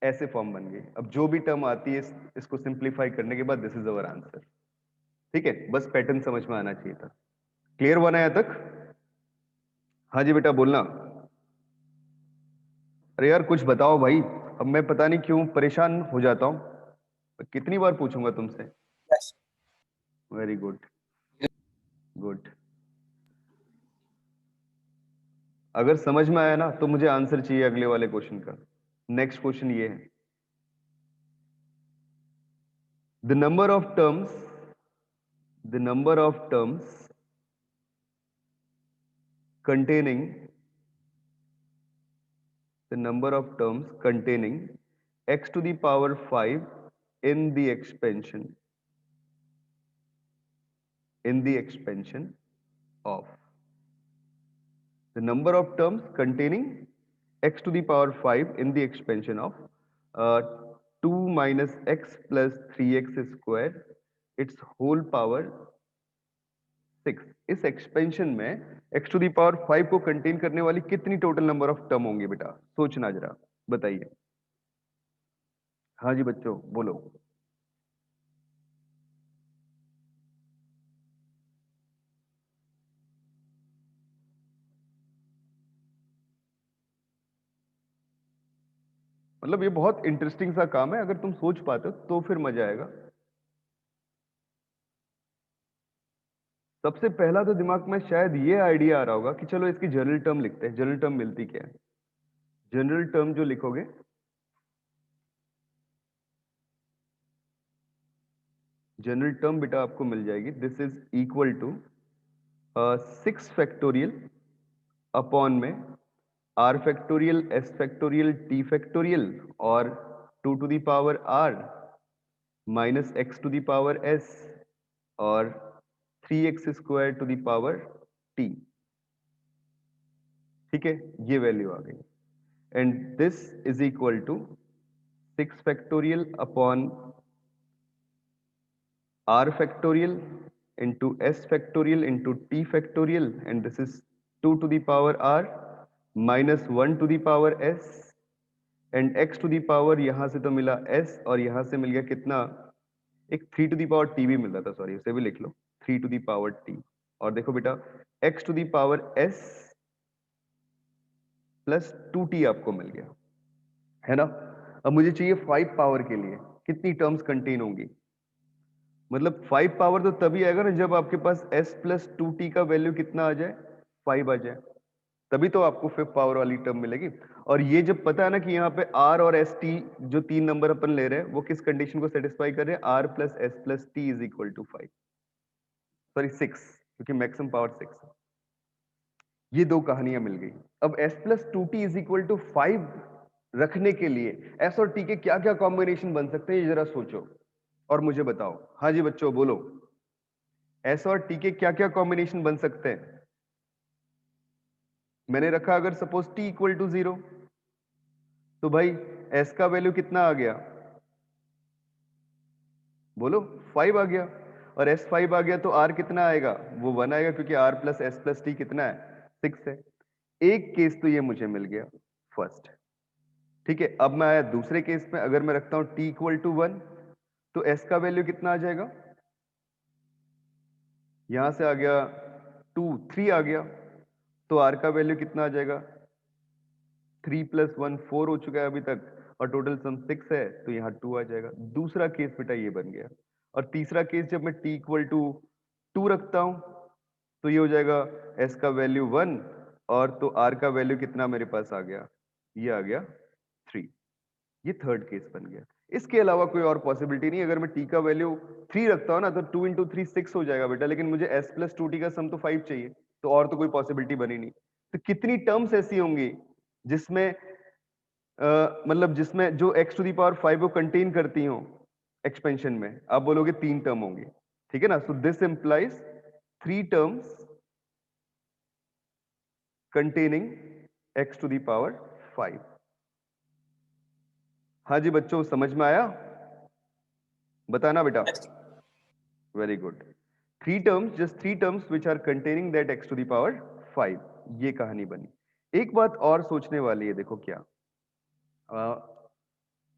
ऐसे फॉर्म बन गई। अब जो भी टर्म आती है इसको सिंप्लीफाई करने के बाद दिस इज अवर आंसर, ठीक है। बस पैटर्न समझ में आना चाहिए था। क्लियर हुआ ना यहां तक? हाँ जी बेटा बोलना। अरे यार कुछ बताओ भाई, अब मैं पता नहीं क्यों परेशान हो जाता हूं, कितनी बार पूछूंगा तुमसे। Yes. Very good, good. अगर समझ में आया ना तो मुझे आंसर चाहिए अगले वाले क्वेश्चन का। नेक्स्ट क्वेश्चन ये है, the number of terms, the number of terms containing, the number of terms containing x to the power 5 in the expansion, in the expansion of, the number of terms containing x to the power 5 in the expansion of 2 minus x plus 3x square its whole power 6। इस expansion में x to the power 5 को contain करने वाली कितनी total number of term होंगे बेटा, सोचना जरा, बताइए। हाँ जी बच्चों बोलो। मतलब ये बहुत इंटरेस्टिंग सा काम है, अगर तुम सोच पाते हो तो फिर मजा आएगा। सबसे पहला तो दिमाग में शायद ये आइडिया आ रहा होगा कि चलो इसकी जनरल टर्म लिखते हैं। जनरल टर्म मिलती क्या है? जनरल टर्म जो लिखोगे, जनरल टर्म बेटा आपको मिल जाएगी, this is equal to 6 factorial upon में r factorial, s factorial, t factorial और 2 to the power r minus x to the power s और 3x square to the power t, ठीक है, ये वैल्यू आ गई। And this is equal to 6 factorial upon r factorial into s factorial into t factorial and this is 2 to the power r minus 1 to the power s and x to the power यहां से तो मिला s और यहां से मिल गया कितना, एक 3 टू दी पावर t भी मिल रहा था, सॉरी उसे भी लिख लो, 3 टू दी पावर t। और देखो बेटा x to the power s plus 2t आपको मिल गया है ना। अब मुझे चाहिए 5 पावर के लिए कितनी टर्म्स कंटेन होंगी, मतलब 5 पावर तो तभी आएगा ना जब आपके पास s प्लस 2t का वैल्यू कितना आ जाए, 5 आ जाए, तभी तो आपको 5th पावर वाली टर्म मिलेगी। और ये जब पता है ना कि यहाँ पे r और st जो 3 नंबर अपन ले रहे हैं वो किस कंडीशन को सेटिस्फाई कर रहे हैं, r plus s plus t is equal to 5, sorry 6, क्योंकि मैक्सिमम पावर 6 है। ये दो कहानियां मिल गई। अब s plus 2t is equal to 5 रखने के लिए s और t के क्या क्या कॉम्बिनेशन बन सकते हैं ये जरा सोचो और मुझे बताओ। हाँ जी बच्चों बोलो, s और t के क्या क्या कॉम्बिनेशन बन सकते हैं, मैंने रखा अगर सपोज t इक्वल टू 0, तो भाई s का वैल्यू कितना आ गया, बोलो 5 आ गया, और s 5 आ गया तो r कितना आएगा, वो 1 आएगा, क्योंकि r plus s plus t कितना है, 6 है। एक केस तो ये मुझे मिल गया फर्स्ट, ठीक है। अब मैं आया दूसरे केस में, अगर मैं रखता हूं t इक्वल टू 1, तो s का वैल्यू कितना आ जाएगा, यहां से आ गया 2, 3 आ गया, तो r का वैल्यू कितना आ जाएगा, 3 प्लस 1 4 हो चुका है अभी तक, और टोटल सम 6 है, तो यहाँ 2 आ जाएगा। दूसरा केस बेटा ये बन गया। और तीसरा केस जब मैं t इक्वल टू 2 रखता हूं, तो ये हो जाएगा s का वैल्यू 1, और तो r का वैल्यू कितना मेरे पास आ गया, ये आ गया 3। ये थर्ड केस बन गया। इसके अलावा कोई और पॉसिबिलिटी नहीं। अगर मैं t का वैल्यू 3 रखता हूं ना, तो 2 इंटू 3 6 हो जाएगा बेटा, लेकिन मुझे s प्लस 2t का सम तो 5 चाहिए, तो और तो कोई पॉसिबिलिटी बनी नहीं। तो कितनी टर्म्स ऐसी होंगी जिसमें मतलब जिसमें जो x टू दी पावर 5 को कंटेन करती हो एक्सपेंशन में, आप बोलोगे 3 टर्म होंगी, ठीक है ना। So this implies 3 terms containing x to the power 5। हाँ जी बच्चों, समझ में आया, बताना बेटा। Very good. 3 terms, just 3 terms which are containing that x to the power 5, ये कहानी बनी। एक बात और सोचने वाली है, देखो क्या,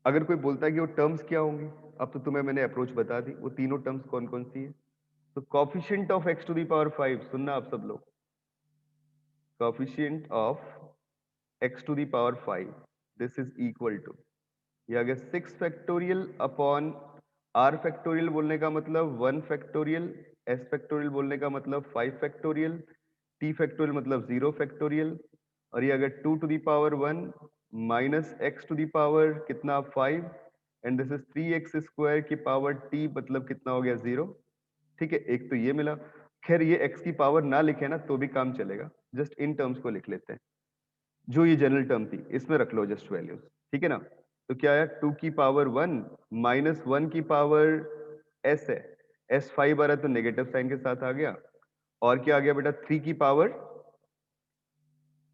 अगर कोई बोलता है कि वो टर्म्स क्या होंगी, अब तो तुम्हें मैंने अप्रोच बता दी, वो तीनों टर्म्स कौन कौन सी है। तो coefficient of x to the power 5, सुनना आप सब लोग, coefficient of x to the power 5, this is equal to, ये आ गया 6 फैक्टोरियल अपॉन r फैक्टोरियल बोलने का मतलब 1 फैक्टोरियल, s फैक्टोरियल बोलने का मतलब 5 फैक्टोरियल, t फैक्टोरियल मतलब 0 फैक्टोरियल, और ये अगर 2 to the power 1 minus x to the power कितना 5, and this is 3x square की पावर t मतलब कितना हो गया 0, ठीक है। एक तो ये मिला। खैर ये x की पावर ना लिखे ना तो भी काम चलेगा, जस्ट इन टर्म्स को लिख लेते हैं। जो ये जनरल टर्म थी इसमें रख लो जस्ट वैल्यूज, ठीक है ना। तो क्या है, 2 की पावर 1 माइनस 1 की पावर s है, s 5 आ रहा है तो नेगेटिव साइन के साथ आ गया, और क्या आ गया बेटा 3 की पावर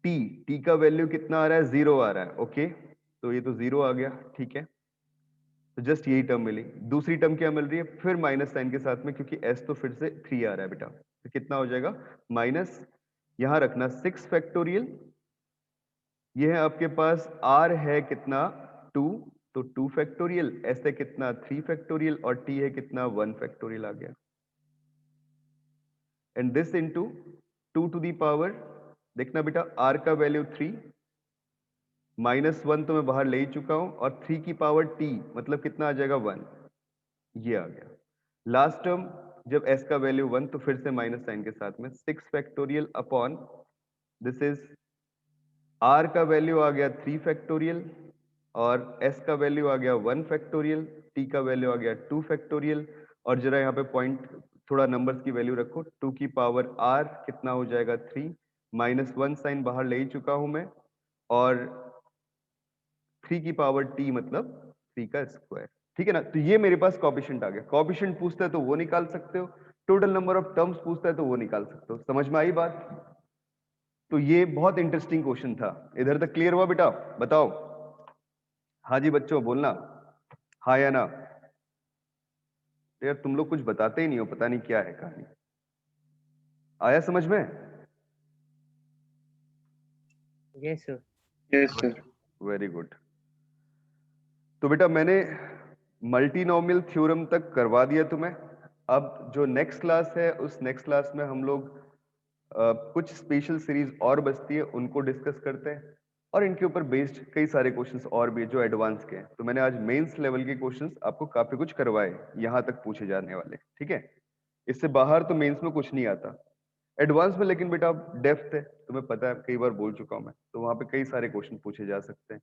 t, t का वैल्यू कितना आ रहा है, 0 आ रहा है, ओके, तो ये तो 0 आ गया, ठीक है। तो जस्ट यही टर्म मिली। दूसरी टर्म क्या मिल रही है, फिर माइनस साइन के साथ में, क्योंकि s तो फिर से 3 आ रहा है बेटा, तो कितना हो जाएगा माइनस, यहां रखना 6 फैक्टोरियल, ये है आपके पास r है कितना 2, तो 2 फैक्टोरियल, s है कितना 3 फैक्टोरियल, और t है कितना 1 फैक्टोरियल आ गया, and this into 2 to the power, देखना बेटा r का वैल्यू 3, माइनस 1 तो मैं बाहर ले ही चुका हूं, और 3 की पावर t मतलब कितना आ जाएगा 1, ये आ गया। लास्ट टर्म जब s का वैल्यू 1, तो फिर से माइनस साइन के साथ में 6 factorial upon, this is r का वैल्यू आ गया 3 फैक्टोरियल, और s का वैल्यू आ गया 1 फैक्टोरियल, t का वैल्यू आ गया 2 फैक्टोरियल, और जरा यहाँ पे पॉइंट थोड़ा नंबर्स की वैल्यू रखो, 2 की पावर r कितना हो जाएगा 3, माइनस 1 साइन बाहर ले ही चुका हूं मैं, और 3 की पावर t मतलब 3 का स्क्वायर, ठीक है ना। तो ये मेरे पास कॉफिशिएंट आ गया। कॉफिशिएंट पूछता है तो वो निकाल सकते हो, टोटल नंबर ऑफ टर्म्स पूछता है तो वो निकाल सकते हो। समझ में आई बात। तो ये बहुत इंटरेस्टिंग क्वेश्चन था। इधर तक क्लियर हुआ बेटा, बताओ। हाँ जी बच्चों बोलना, हाँ या ना। यार तुम लोग कुछ बताते ही नहीं हो, पता नहीं क्या है कहानी। आया समझ में? Yes sir. Yes sir. Very good. तो बेटा मैंने मल्टीनोमियल थ्योरम तक करवा दिया तुम्हें। अब जो नेक्स्ट क्लास है, उस नेक्स्ट क्लास में हम लोग कुछ स्पेशल सीरीज और बचती है, उनको डिस्कस करते हैं, और इनके ऊपर बेस्ड कई सारे क्वेश्चंस और भी जो एडवांस के हैं। तो मैंने आज मेंस लेवल के क्वेश्चंस आपको काफी कुछ करवाए, यहाँ तक पूछे जाने वाले, ठीक है। इससे बाहर तो मेंस में कुछ नहीं आता। एडवांस में लेकिन बेटा डेप्थ है, तुम्हें पता है, कई बार बोल चुका हूं मैं, तो वहां पे कई सारे क्वेश्चन पूछे जा सकते हैं।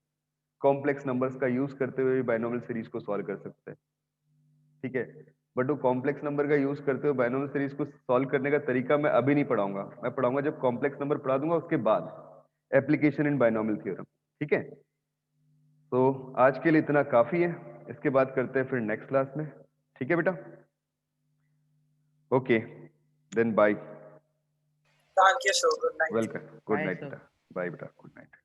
कॉम्प्लेक्स नंबर्स का यूज करते हुए बाइनोमियल सीरीज को सॉल्व कर सकते हैं, ठीक है। बट वो कॉम्प्लेक्स नंबर का यूज करते हुए बाइनोमियल सीरीज को सॉल्व करने का तरीका मैं अभी नहीं पढ़ाऊंगा। मैं पढ़ाऊंगा जब कॉम्प्लेक्स नंबर पढ़ा दूंगा उसके बाद एप्लीकेशन इन बाइनोमियल थ्योरम, ठीक है। तो आज के लिए इतना काफी है, इसके बाद करते हैं फिर नेक्स्ट क्लास में, ठीक है बेटा। Okay then bye, Thank you, sir. Good night. Welcome, good Bye, night sir. बेटा। बाय बेटा, गुड नाइट।